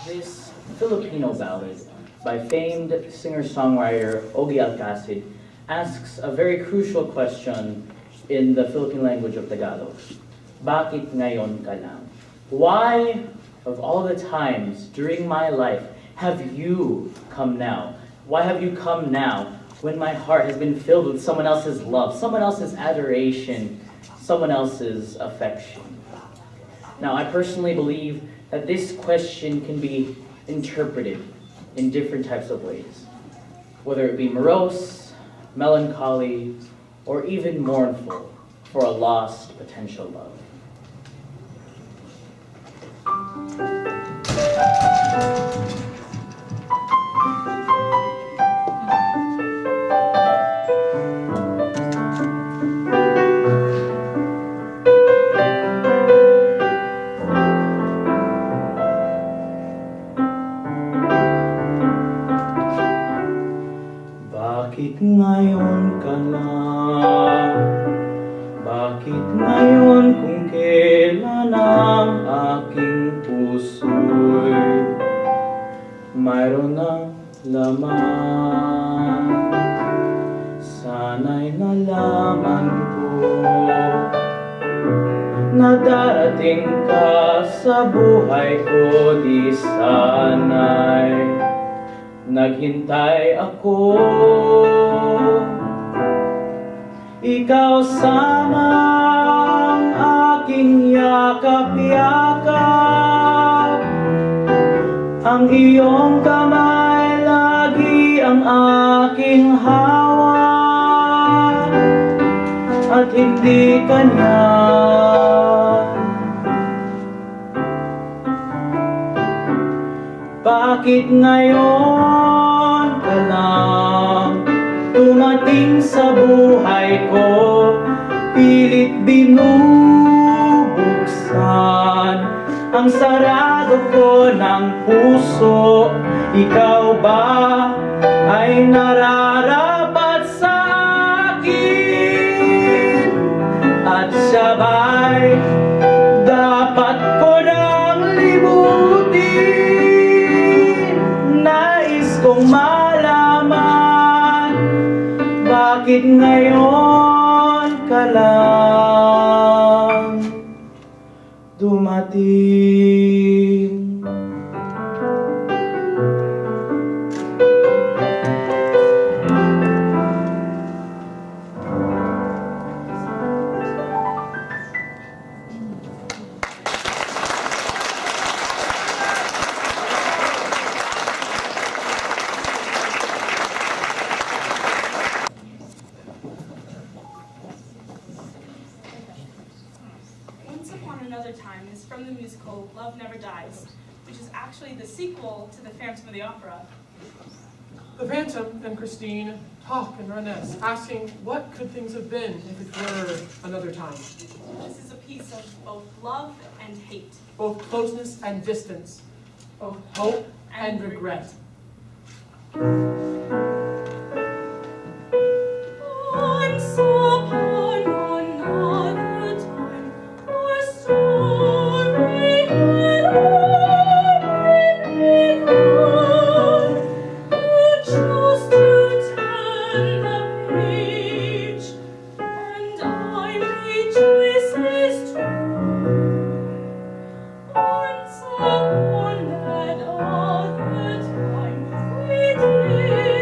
This Filipino ballad by famed singer-songwriter Ogie Alcacid asks a very crucial question in the Philippine language of Tagalog. Bakit ngayon ka lang? Why, of all the times during my life, have you come now? Why have you come now when my heart has been filled with someone else's love, someone else's adoration, someone else's affection? Now, I personally believe that this question can be interpreted in different types of ways, whether it be morose, melancholy, or even mournful for a lost potential love. Bakit ngayon ka lang? Bakit ngayon kung kailan ang aking puso'y mayroon ng laman? Sana'y nalaman ko na darating ka sa buhay ko, di sana'y naghintay ako. Ikaw sana ang aking yakap-yakap, ang iyong kamay lagi ang aking hawak, at hindi kanya. Bakit ngayon ka lang dumating sa buhay ko? Pilit binubuksan ang sarado ko ng puso. Ikaw ba ay nararapat sa akin? At siya ba'y dapat ko nang limutin? Nais kong malaman, bakit ngayon ka lang dumating? Once Upon Another Time is from the musical Love Never Dies, which is actually the sequel to The Phantom of the Opera. The Phantom and Christine talk and reminisce, asking what could things have been if it were another time. This is a piece of both love and hate. Both closeness and distance, both hope and regret. Once upon another time, our story had already begun. You chose to turn the page, and I made choices too. Once upon that other time, we did.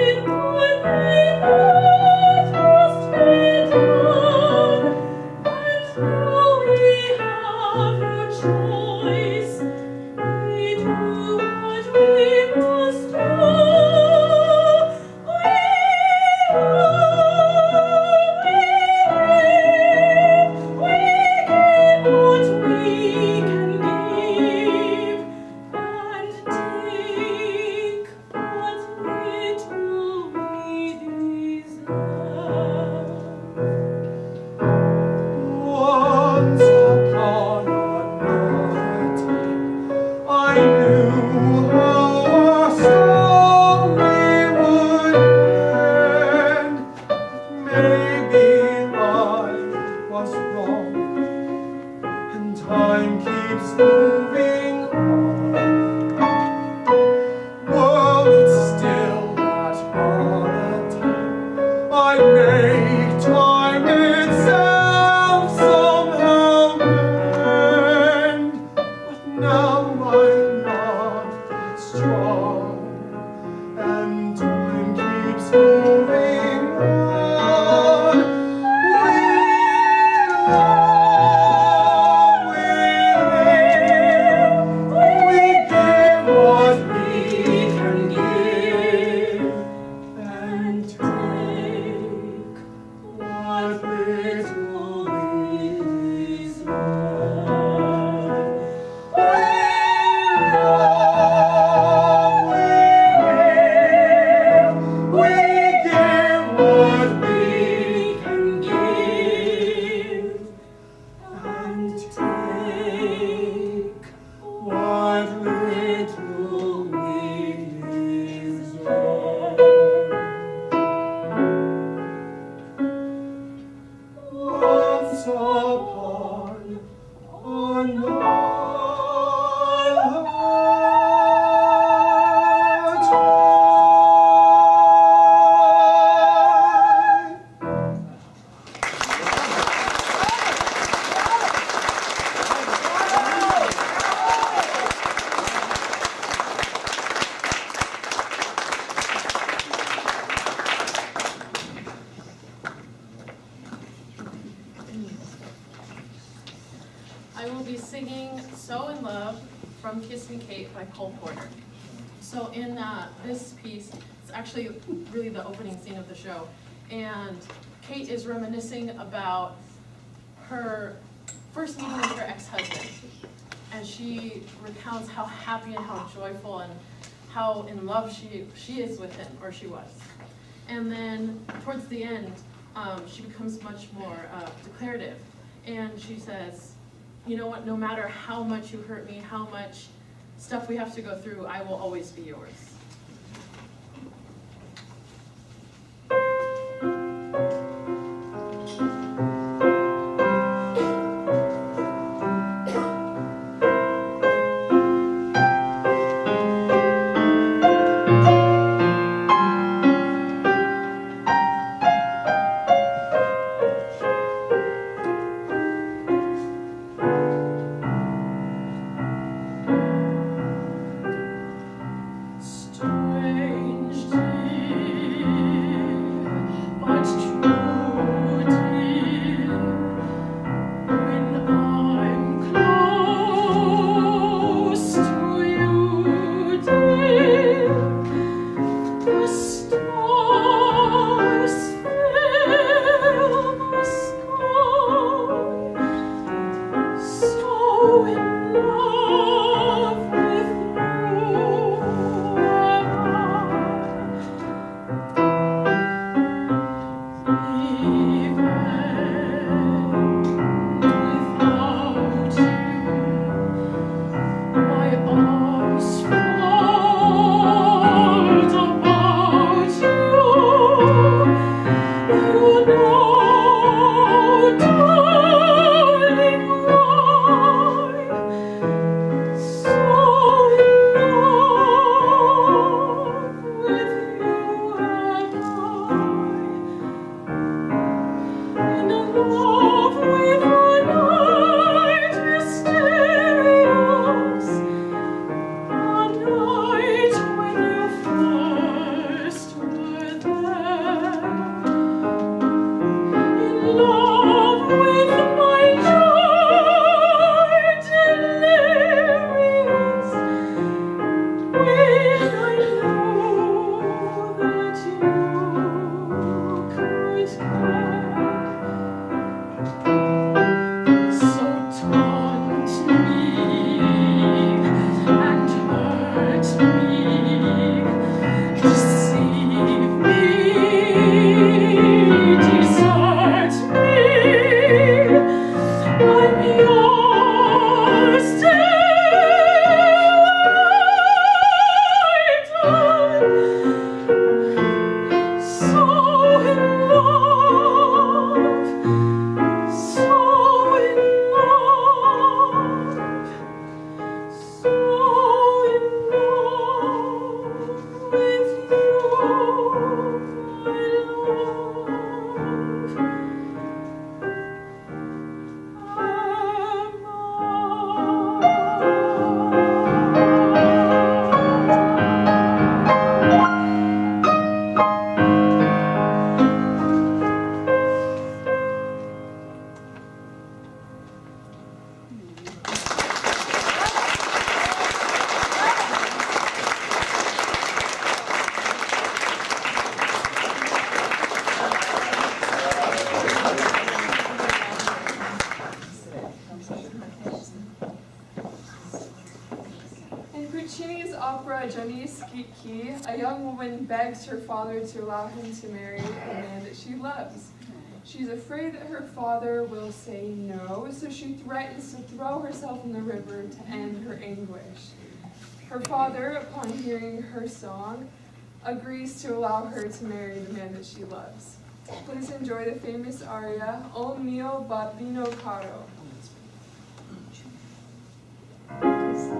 Kiss Me Kate by Cole Porter. So in this piece, it's actually really the opening scene of the show. And Kate is reminiscing about her first meeting with her ex-husband. And she recounts how happy and how joyful and how in love she is with him, or she was. And then towards the end, she becomes much more declarative. And she says, you know what, no matter how much you hurt me, how much stuff we have to go through, I will always be yours. A young woman begs her father to allow him to marry the man that she loves. She's afraid that her father will say no, so she threatens to throw herself in the river to end her anguish. Her father, upon hearing her song, agrees to allow her to marry the man that she loves. Please enjoy the famous aria, O mio bambino caro. So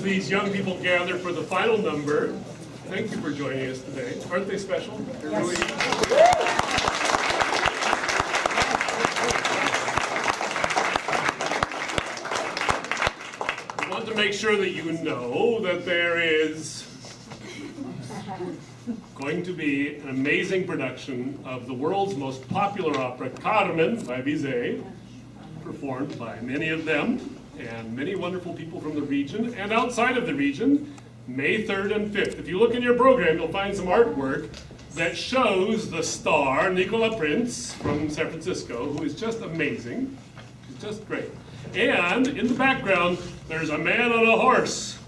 These young people gather for the final number. Thank you for joining us today. Aren't they special? They're really... I want to make sure that you know that there is going to be an amazing production of the world's most popular opera, Carmen by Mize, performed by many of them and many wonderful people from the region and outside of the region, May 3rd and 5th. If you look in your program, you'll find some artwork that shows the star, Nicola Prince from San Francisco, who is just amazing. She's just great. And in the background, there's a man on a horse.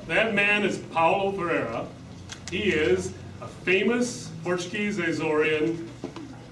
That man is Paulo Ferreira. He is a famous Portuguese Azorian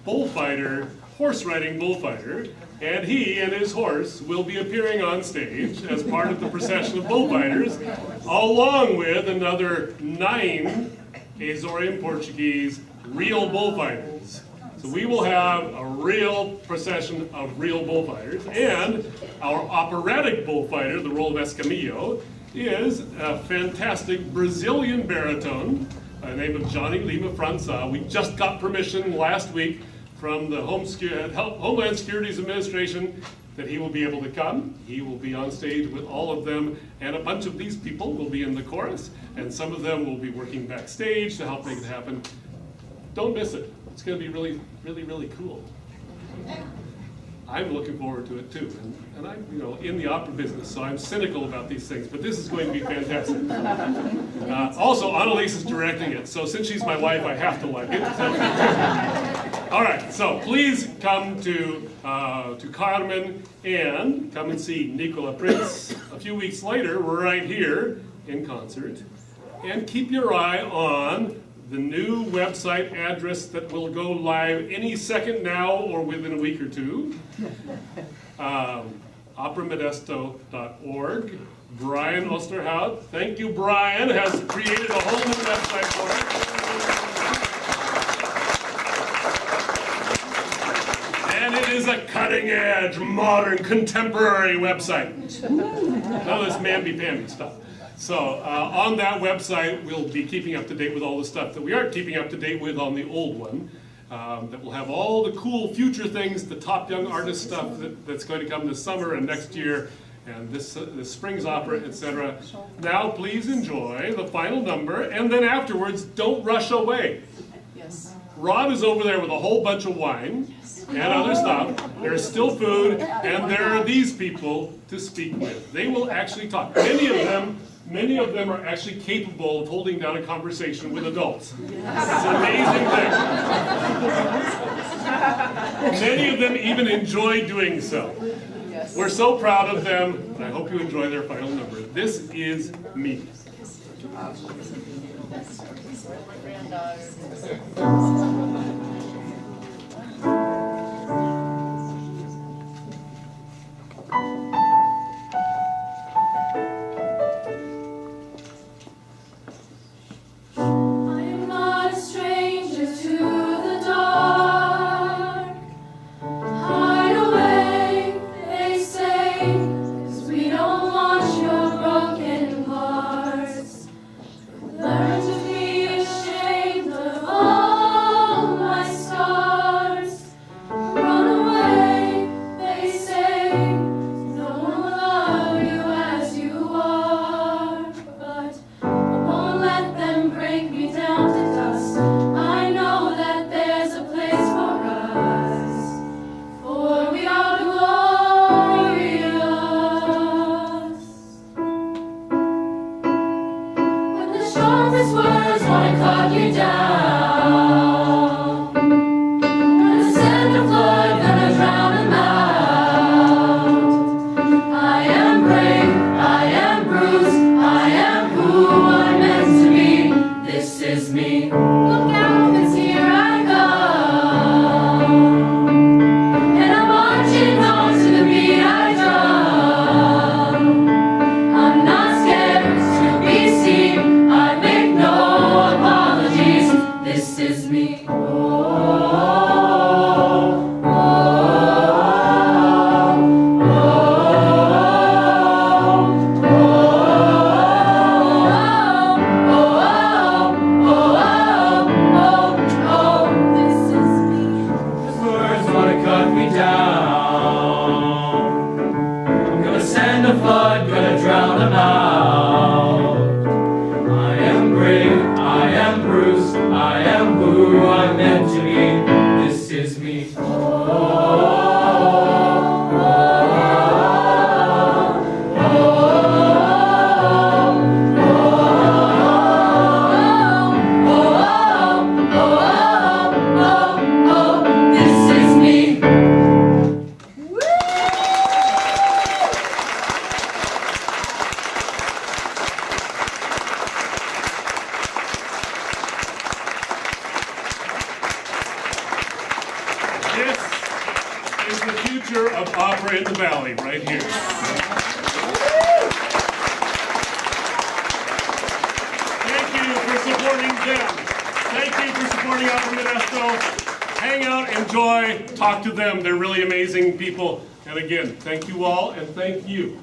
bullfighter, horse-riding bullfighter. And he and his horse will be appearing on stage as part of the procession of bullfighters, along with another 9 Azorian Portuguese real bullfighters. So we will have a real procession of real bullfighters, and our operatic bullfighter, the role of Escamillo, is a fantastic Brazilian baritone by the name of Johnny Lima França. We just got permission last week from the Homeland Security's Administration that he will be able to come. He will be on stage with all of them, and a bunch of these people will be in the chorus, and some of them will be working backstage to help make it happen. Don't miss it. It's going to be really, really, really cool. I'm looking forward to it too, and I'm, in the opera business, so I'm cynical about these things, but this is going to be fantastic. Also, Annalise is directing it, so since she's my wife, I have to like it. All right, so please come to Carmen and come and see Nicola Prince a few weeks later, right here in concert, and keep your eye on the new website address that will go live any second now or within a week or two. operamodesto.org. Brian Osterhout, thank you, Brian, has created a whole new website for it. And it is a cutting-edge, modern, contemporary website. None of this mamby-pamby stuff. So on that website, we'll be keeping up to date with all the stuff that we aren't keeping up to date with on the old one. That will have all the cool future things, the top young artist stuff that's going to come this summer and next year, and this spring's opera, etc. Now please enjoy the final number, and then afterwards, don't rush away. Yes. Rod is over there with a whole bunch of wine and other stuff. There's still food, and there are these people to speak with. They will actually talk. Many of them are actually capable of holding down a conversation with adults. It's an amazing thing. Many of them even enjoy doing so. We're so proud of them, and I hope you enjoy their final number. This is me. Learn to be ashamed of all Valley right here. Thank you for supporting them. Thank you for supporting Opera Modesto. Hang out, enjoy, talk to them. They're really amazing people. And again, thank you all, and thank you.